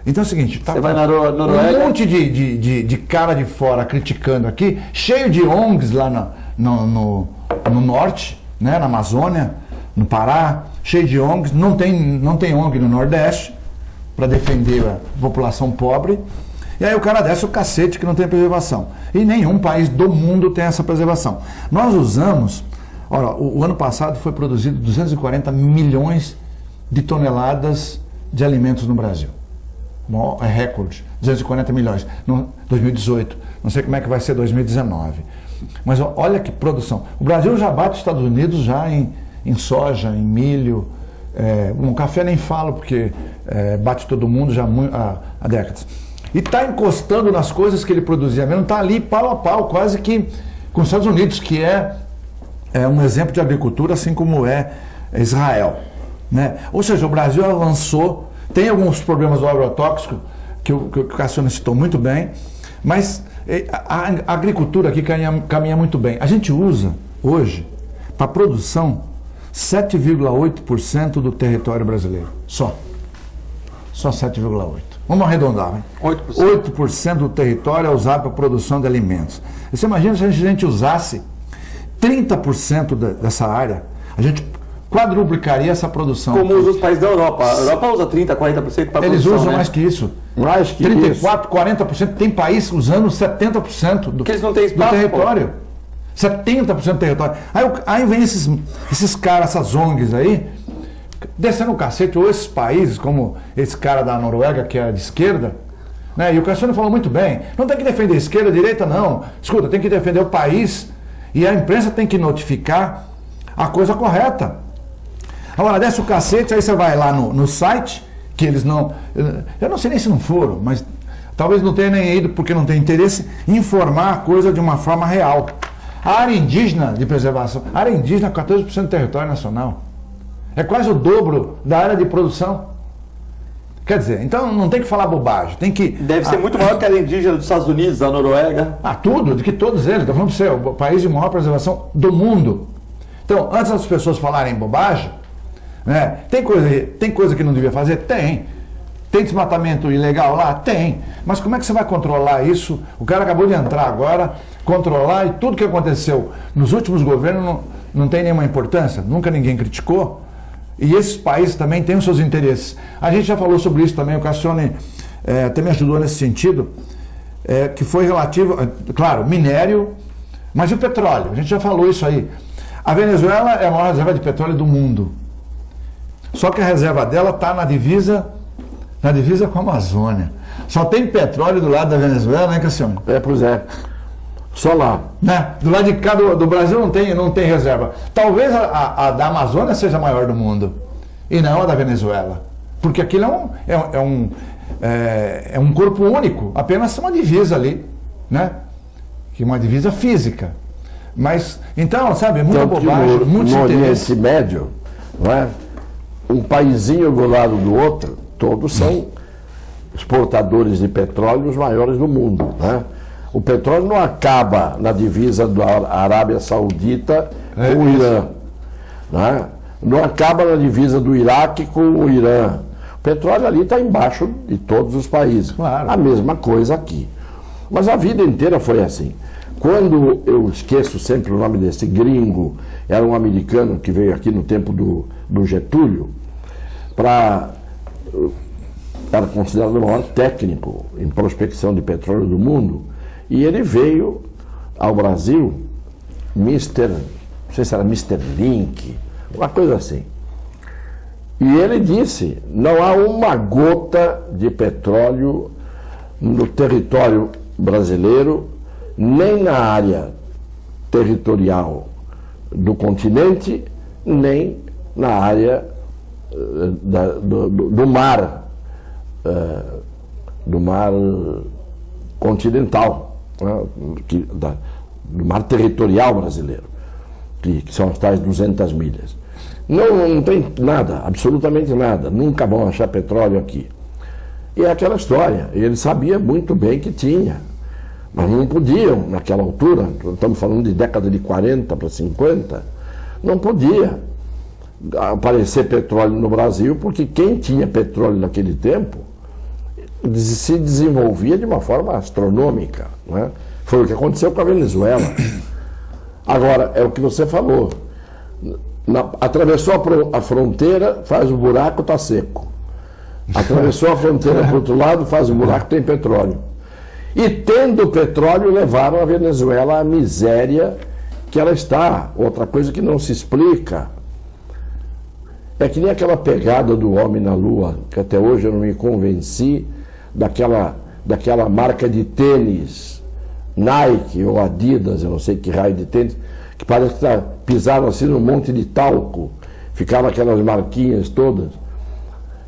Então é o seguinte, tá, você vai na Noruega, um monte de cara de fora criticando aqui, cheio de ONGs lá no norte, né, na Amazônia, no Pará, cheio de ONGs, não tem ONG no Nordeste para defender a população pobre. E aí o cara desce o cacete que não tem preservação. E nenhum país do mundo tem essa preservação. Nós usamos, olha, o ano passado foi produzido 240 milhões de toneladas de alimentos no Brasil. É recorde, 240 milhões, no 2018. Não sei como é que vai ser 2019. Mas olha que produção. O Brasil já bate os Estados Unidos já em soja, em milho. Café nem falo, porque bate todo mundo já há décadas. E está encostando nas coisas que ele produzia mesmo, está ali pau a pau, quase que com os Estados Unidos, que é um exemplo de agricultura, assim como é Israel, né? Ou seja, o Brasil avançou. Tem alguns problemas do agrotóxico, que o Cassiano citou muito bem, mas a agricultura aqui caminha muito bem. A gente usa, hoje, para produção, 7,8% do território brasileiro. Só 7,8%. Vamos arredondar, né? 8% do território é usado para produção de alimentos. Você imagina se a gente usasse 30% dessa área, a gente quadruplicaria essa produção. Como usam os países da Europa. A Europa usa 30%, 40% para produção. Eles usam, né? Mais que isso. Mais que 34%, 40%. Tem país usando 70% do eles não têm espaço, do território. 70% do território. Aí vem esses caras, essas ONGs aí, descendo o cacete, ou esses países, como esse cara da Noruega, que é de esquerda, né? E o Cassiano falou muito bem, não tem que defender a esquerda, a direita, não. Escuta, tem que defender o país e a imprensa tem que notificar a coisa correta. Agora, desce o cacete, aí você vai lá no site, que eles não... Eu não sei nem se não foram, mas talvez não tenha nem ido porque não tem interesse em informar a coisa de uma forma real. A área indígena de preservação, a área indígena é 14% do território nacional. É quase o dobro da área de produção. Quer dizer, então não tem que falar bobagem, tem que... Deve ser muito maior que a área indígena dos Estados Unidos, da Noruega. Tudo, de que todos eles, estou falando para você, o país de maior preservação do mundo. Então, antes das pessoas falarem bobagem, né, tem coisa que não devia fazer? Tem. Tem desmatamento ilegal lá? Tem. Mas como é que você vai controlar isso? O cara acabou de entrar agora, controlar, e tudo que aconteceu nos últimos governos não tem nenhuma importância, nunca ninguém criticou. E esses países também têm os seus interesses. A gente já falou sobre isso também, o Cassione até me ajudou nesse sentido, que foi relativo, claro, minério, mas e o petróleo? A gente já falou isso aí. A Venezuela é a maior reserva de petróleo do mundo. Só que a reserva dela está na divisa com a Amazônia. Só tem petróleo do lado da Venezuela, né, Cassiano? Pois é. Só lá. Né? Do lado de cá do Brasil não tem reserva. Talvez a da Amazônia seja a maior do mundo. E não a da Venezuela. Porque aquilo é um corpo único. Apenas uma divisa ali. Né? Que é uma divisa física. Mas, então, sabe, é muita bobagem, muito interesse. No interesse. Oriente Médio, não é? Um paizinho do lado do outro, todos são exportadores de petróleo os maiores do mundo, né? O petróleo não acaba na divisa da Arábia Saudita com o Irã, né? Não acaba na divisa do Iraque com o Irã. O petróleo ali está embaixo de todos os países. Claro. A mesma coisa aqui. Mas a vida inteira foi assim. Quando eu esqueço sempre o nome desse gringo, era um americano que veio aqui no tempo do Getúlio, era considerado o maior técnico em prospecção de petróleo do mundo, e ele veio ao Brasil, não sei se era Mr. Link, uma coisa assim. E ele disse, não há uma gota de petróleo no território brasileiro, nem na área territorial do continente, nem na área do mar continental, né, do mar territorial brasileiro, que são as tais 200 milhas. Não tem nada, absolutamente nada, nunca vão achar petróleo aqui. E é aquela história, ele sabia muito bem que tinha. Mas não podiam, naquela altura, estamos falando de década de 40 para 50, não podia aparecer petróleo no Brasil, porque quem tinha petróleo naquele tempo se desenvolvia de uma forma astronômica, não é? Foi o que aconteceu com a Venezuela. Agora, é o que você falou. Atravessou a fronteira, faz o buraco, está seco. Atravessou a fronteira para o outro lado, faz o buraco, tem petróleo. E tendo petróleo, levaram a Venezuela à miséria que ela está. Outra coisa que não se explica é que nem aquela pegada do homem na Lua, que até hoje eu não me convenci, daquela marca de tênis, Nike ou Adidas, eu não sei que raio de tênis, que parece que pisaram assim num monte de talco, ficaram aquelas marquinhas todas.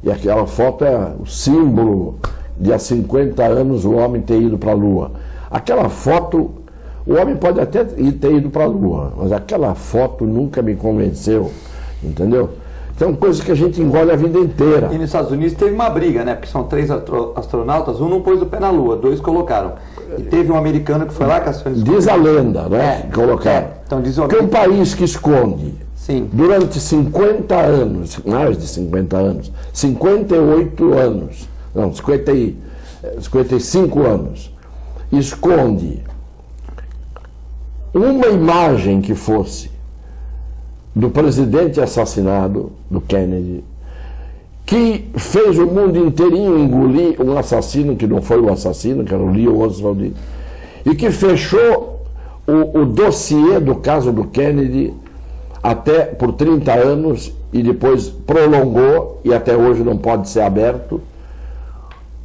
E aquela foto é o símbolo de há 50 anos o homem ter ido para a Lua. Aquela foto, o homem pode até ter ido para a Lua, mas aquela foto nunca me convenceu, entendeu? Então, coisa que a gente engole a vida inteira. E nos Estados Unidos teve uma briga, né? Porque são 3 astronautas, um não pôs o pé na Lua, 2 colocaram. E teve um americano que foi lá, Cassione. Diz a lenda, né? Que colocaram. Então, diz que é um país que esconde, sim, durante 50 anos, mais de 50 anos, 58 anos, não, 55 anos, esconde uma imagem que fosse do presidente assassinado, do Kennedy, que fez o mundo inteirinho engolir um assassino que não foi o assassino, que era o Lee Oswald, e que fechou o dossiê do caso do Kennedy até por 30 anos e depois prolongou e até hoje não pode ser aberto.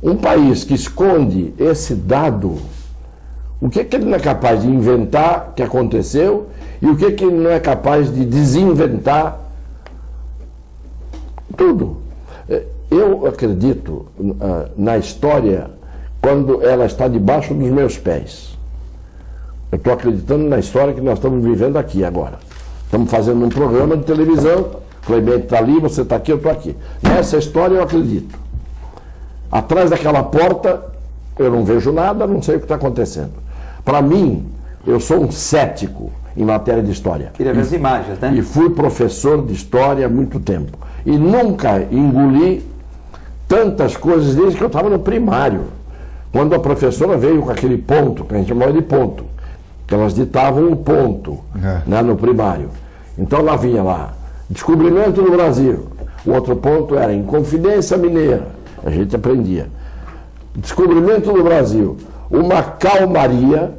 Um país que esconde esse dado, o que ele não é capaz de inventar que aconteceu e o que ele não é capaz de desinventar? Tudo. Eu acredito na história quando ela está debaixo dos meus pés. Eu estou acreditando na história que nós estamos vivendo aqui agora. Estamos fazendo um programa de televisão, Clemente está ali, você está aqui, eu estou aqui. Nessa história eu acredito. Atrás daquela porta eu não vejo nada, não sei o que está acontecendo. Para mim, eu sou um cético em matéria de história. Queria ver as imagens, né? E fui professor de história há muito tempo. E nunca engoli tantas coisas desde que eu estava no primário. Quando a professora veio com aquele ponto, que a gente chamava de ponto, que elas ditavam um ponto, né, no primário. Então lá vinha lá, descobrimento do Brasil. O outro ponto era Inconfidência Mineira. A gente aprendia. Descobrimento do Brasil. Uma calmaria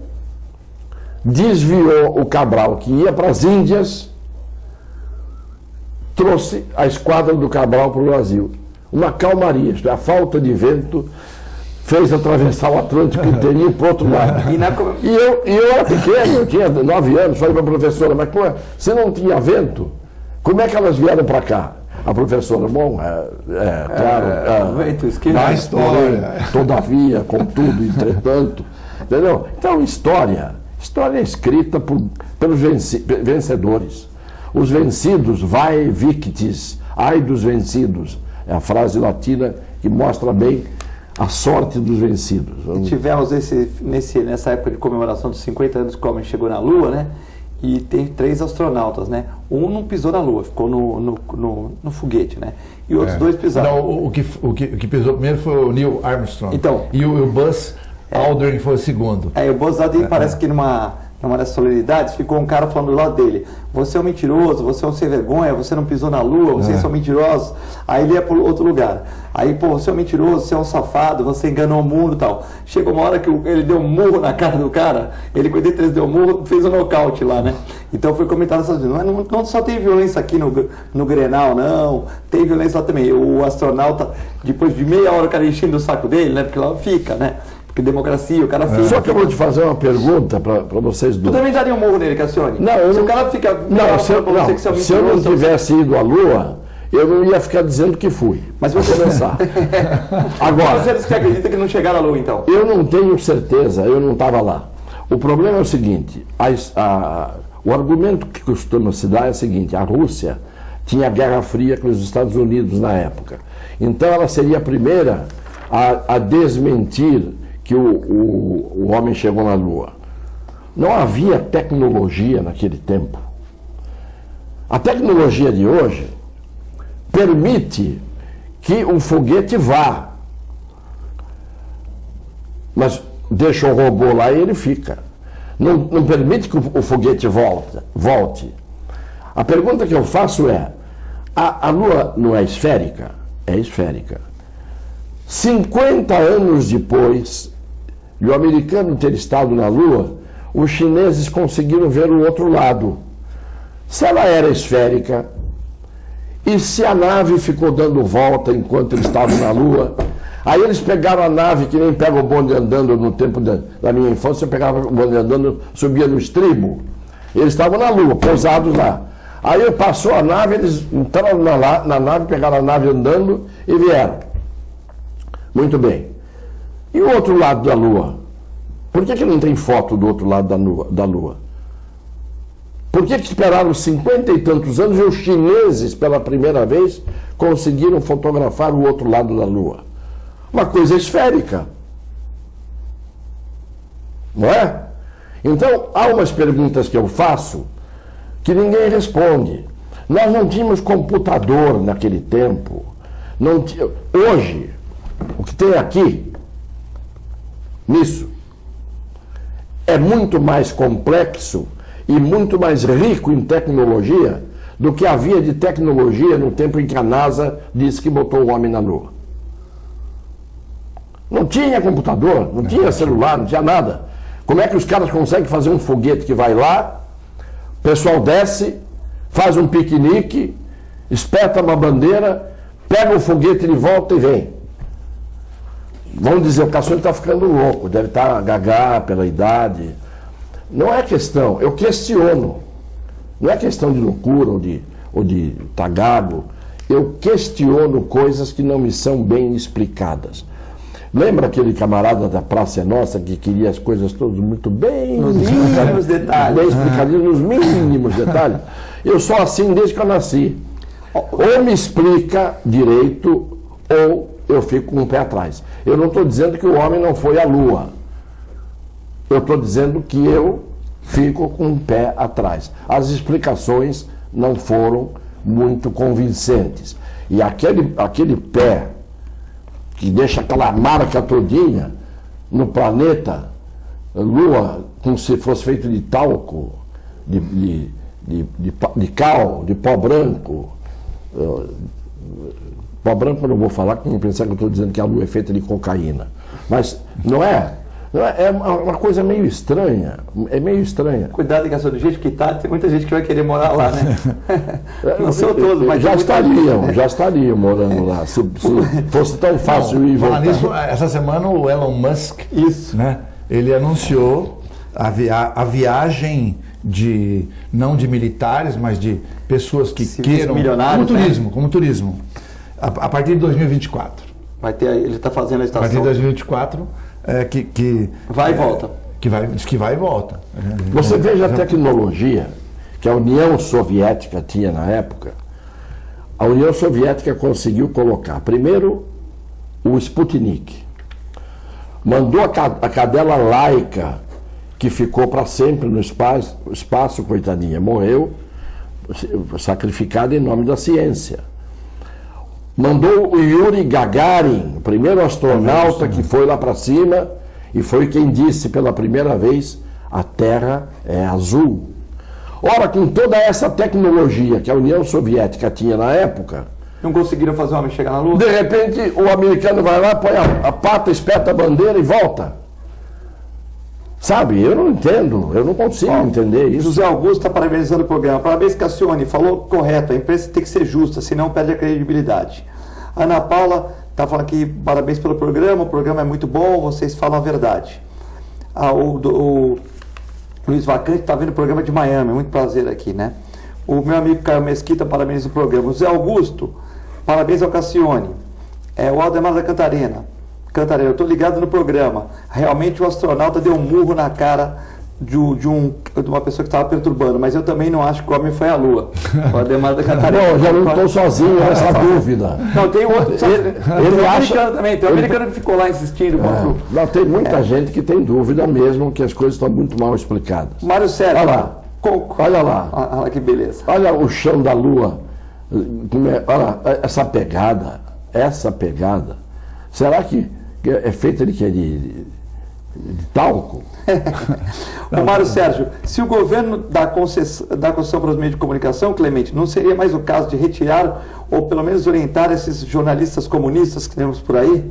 desviou o Cabral, que ia para as Índias, trouxe a esquadra do Cabral para o Brasil. Uma calmaria, isto é, a falta de vento fez atravessar o Atlântico inteirinho para o outro lado. E eu era pequeno, eu tinha 9 anos, falei para a professora, mas pô, se não tinha vento, como é que elas vieram para cá? A professora, bom, claro, vento esquerdo. Na história, todavia, contudo, entretanto, entendeu? Então, história é escrita pelos vencedores. Os vencidos, vai victis, ai dos vencidos, é a frase latina que mostra bem a sorte dos vencidos. E tivemos nessa época de comemoração dos 50 anos que o homem chegou na Lua, né? E tem 3 astronautas, né? Um não pisou na Lua, ficou no foguete, né? E outros 2 pisaram. Não, o que pisou primeiro foi o Neil Armstrong. Então, e o Buzz Aldrin foi o segundo. O Buzz Aldrin parece que numa das solenidades ficou um cara falando do lado dele: você é um mentiroso, você é um sem vergonha, você não pisou na Lua, vocês são mentirosos. Aí ele ia para outro lugar. Aí, pô, você é um mentiroso, você é um safado, você enganou o mundo e tal. Chegou uma hora que ele deu um murro na cara do cara, ele com 83 deu um murro, fez um nocaute lá, né? Então foi comentado essas vezes. Mas não só tem violência aqui no Grenal, não. Tem violência lá também. O astronauta, depois de meia hora o cara enchendo o saco dele, né? Porque lá fica, né? Porque democracia, o cara fica. Só que eu vou te fazer uma pergunta para vocês dois. Tu também daria um murro nele, Cassione? Não, se o cara fica. Se eu não tivesse ido à Lua, eu não ia ficar dizendo que fui. Mas você começar. Agora. Vocês que acreditam que não chegaram à Lua, então? Eu não tenho certeza, eu não estava lá. O problema é o seguinte: o argumento que costuma se dar é o seguinte: a Rússia tinha Guerra Fria com os Estados Unidos na época. Então ela seria a primeira a desmentir que que o homem chegou na Lua. Não havia tecnologia naquele tempo. A tecnologia de hoje permite que o foguete vá, mas deixa o robô lá e ele fica. Não permite que o foguete volte. A pergunta que eu faço é, a Lua não é esférica? É esférica. 50 anos depois de o americano ter estado na Lua, os chineses conseguiram ver o outro lado. Se ela era esférica, e se a nave ficou dando volta enquanto eles estavam na Lua, aí eles pegaram a nave, que nem pega o bonde andando no tempo da minha infância, pegava o bonde andando, subia no estribo. Eles estavam na Lua, pousados lá. Aí passou a nave, eles entraram na nave, pegaram a nave andando e vieram. Muito bem. E o outro lado da Lua? Por que não tem foto do outro lado da Lua? Por que esperaram 50 e tantos anos e os chineses, pela primeira vez, conseguiram fotografar o outro lado da Lua? Uma coisa esférica. Não é? Então, há umas perguntas que eu faço que ninguém responde. Nós não tínhamos computador naquele tempo. Hoje, o que tem aqui, nisso, é muito mais complexo e muito mais rico em tecnologia do que havia de tecnologia no tempo em que a NASA disse que botou o homem na Lua. Não tinha computador, não tinha celular, não tinha nada. Como é que os caras conseguem fazer um foguete que vai lá, o pessoal desce, faz um piquenique, espeta uma bandeira, pega o foguete de volta e vem? Vamos dizer, o Cassiano está ficando louco, deve estar gagá pela idade. Não é questão, eu questiono. Não é questão de loucura ou de tagado. Eu questiono coisas que não me são bem explicadas. Lembra aquele camarada da Praça é Nossa que queria as coisas todas muito bem... Nos mínimos detalhes. Bem explicadinhas, nos mínimos detalhes. Eu sou assim desde que eu nasci. Ou me explica direito, ou eu fico com o pé atrás. Eu não estou dizendo que o homem não foi à Lua. Eu estou dizendo que eu fico com o pé atrás. As explicações não foram muito convincentes. E aquele pé que deixa aquela marca todinha no planeta Lua, como se fosse feito de talco, de cal, de pó branco. Pó branco eu não vou falar, porque não pensar que eu estou dizendo que a Lua é feita de cocaína. Mas não é. É uma coisa meio estranha. É meio estranha. Cuidado, Cassiano, do jeito que está, tem muita gente que vai querer morar lá, né? Não sou todos, mas já estariam morando lá. Se fosse tão fácil ir voltar. Nisso, essa semana o Elon Musk, né, ele anunciou a viagem não de militares, mas de pessoas que queiram, como turismo, a partir de 2024. Ele está fazendo a estação. A partir de 2024, vai e volta. Diz que vai e volta. Você veja a tecnologia que a União Soviética tinha na época. A União Soviética conseguiu colocar, primeiro, o Sputnik. Mandou a cadela Laika, que ficou para sempre no espaço, coitadinha, morreu sacrificada em nome da ciência. Mandou o Yuri Gagarin, o primeiro astronauta que foi lá para cima, e foi quem disse pela primeira vez: a Terra é azul. Ora, com toda essa tecnologia que a União Soviética tinha na época, não conseguiram fazer o homem chegar na Lua? De repente, o americano vai lá, põe a pata, espeta a bandeira e volta. Sabe, eu não entendo, eu não consigo entender isso. José Augusto está parabenizando o programa. Parabéns, Cassione, falou correto, a imprensa tem que ser justa, senão perde a credibilidade. Ana Paula está falando aqui, parabéns pelo programa, o programa é muito bom, vocês falam a verdade. O Luiz Vacante está vendo o programa de Miami, muito prazer aqui, né? O meu amigo Caio Mesquita parabeniza o programa. O Zé Augusto, parabéns ao Cassione. O Aldemar da Cantarena, eu estou ligado no programa. Realmente o astronauta deu um murro na cara de uma pessoa que estava perturbando, mas eu também não acho que o homem foi à Lua. O Ademar da Catarina. Não, já não estou sozinho nessa dúvida. Não, tem outro. Ele acha também, tem um americano que ficou lá insistindo. Não, tem muita gente que tem dúvida mesmo, que as coisas estão muito mal explicadas. Mário Sérgio. Olha lá. Olha lá. Olha que beleza. Olha o chão da Lua. Olha essa pegada. Será que é feita de quê? De talco? O Mário Sérgio, se o governo dá concessão para os meios de comunicação, Clemente, não seria mais o caso de retirar ou pelo menos orientar esses jornalistas comunistas que temos por aí?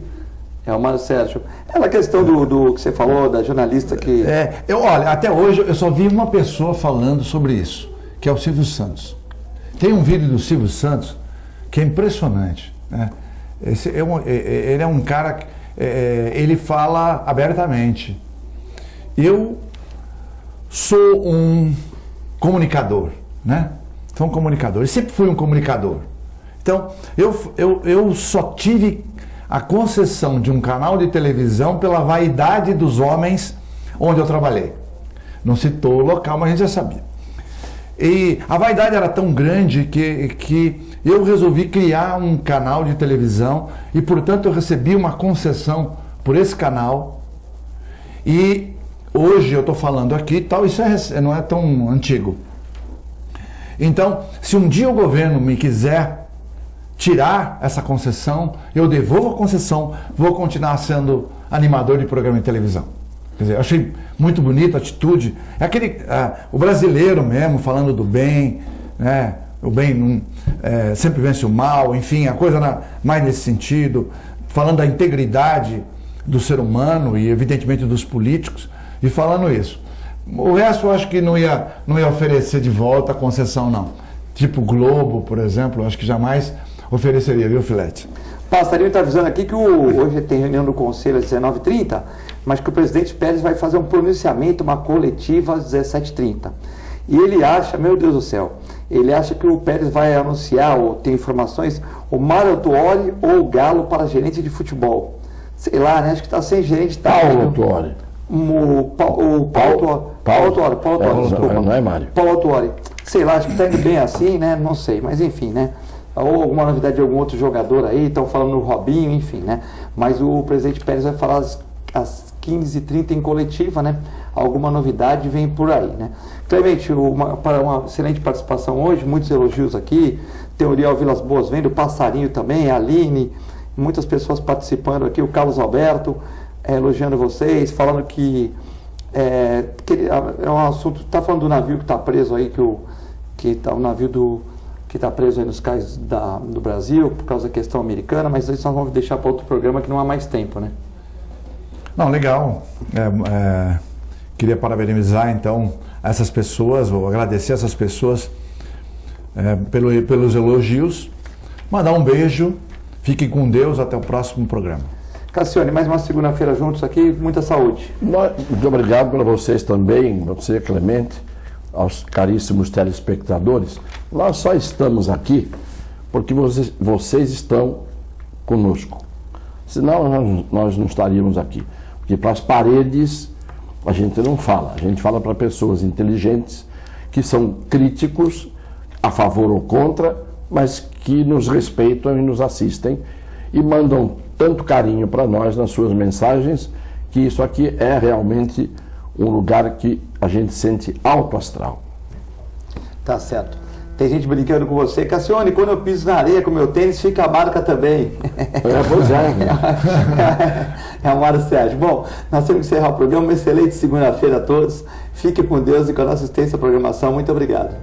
É o Mário Sérgio. É a questão do que você falou, da jornalista que... Olha, até hoje eu só vi uma pessoa falando sobre isso, que é o Silvio Santos. Tem um vídeo do Silvio Santos que é impressionante, né? Ele é um cara... ele fala abertamente. Eu sou um comunicador, né? Sou um comunicador. Eu sempre fui um comunicador. Então, eu só tive a concessão de um canal de televisão pela vaidade dos homens onde eu trabalhei. Não citou o local, mas a gente já sabia. E a vaidade era tão grande que eu resolvi criar um canal de televisão e, portanto, eu recebi uma concessão por esse canal. E hoje eu estou falando aqui, tal, isso não é tão antigo. Então, se um dia o governo me quiser tirar essa concessão, eu devolvo a concessão, vou continuar sendo animador de programa de televisão. Quer dizer, eu achei muito bonita a atitude. É o brasileiro mesmo, falando do bem, né? O bem sempre vence o mal, enfim, a coisa mais nesse sentido, falando da integridade do ser humano e, evidentemente, dos políticos, e falando isso. O resto eu acho que não ia oferecer de volta a concessão, não. Tipo Globo, por exemplo, eu acho que jamais ofereceria, viu, Filete? Passarinho está avisando aqui que hoje tem reunião do Conselho às 19h30, mas que o presidente Pérez vai fazer um pronunciamento, uma coletiva às 17h30. E ele acha, meu Deus do céu, ele acha que o Pérez vai anunciar, ou tem informações, o Mário Autuori ou o Galo para gerente de futebol. Sei lá, né? Acho que está sem gerente. Paulo Autuori. Paulo Autuori, desculpa. Não é Mário. Paulo Autuori. Sei lá, acho que está indo bem assim, né? Não sei, mas enfim, né? Ou alguma novidade de algum outro jogador aí, estão falando no Robinho, enfim, né? Mas o presidente Pérez vai falar às 15h30 em coletiva, né? Alguma novidade vem por aí, né? Clemente, para uma excelente participação hoje, muitos elogios aqui, tem o Uriel Vilas Boas vendo, o Passarinho também, a Aline, muitas pessoas participando aqui, o Carlos Alberto, elogiando vocês, falando que é um assunto, está falando do navio que está preso aí, que tá o navio que está preso aí nos cais do Brasil, por causa da questão americana, mas isso nós vamos deixar para outro programa que não há mais tempo, né? Não, legal. Queria parabenizar, então, essas pessoas, vou agradecer essas pessoas pelos elogios, mandar um beijo, fiquem com Deus, até o próximo programa. Cassione, mais uma segunda-feira juntos aqui, muita saúde. Muito obrigado para vocês também, você, Clemente, aos caríssimos telespectadores. Nós só estamos aqui porque vocês estão conosco. Senão nós não estaríamos aqui. Porque para as paredes a gente não fala. A gente fala para pessoas inteligentes que são críticos, a favor ou contra, mas que nos respeitam e nos assistem e mandam tanto carinho para nós nas suas mensagens, que isso aqui é realmente um lugar que a gente sente alto astral. Tá certo. Tem gente brincando com você. Cassione, quando eu piso na areia com meu tênis, fica a marca também. Pois é. É o Mário Sérgio. Bom, nós temos que encerrar o programa. Uma excelente segunda-feira a todos. Fique com Deus e com a nossa assistência à programação. Muito obrigado.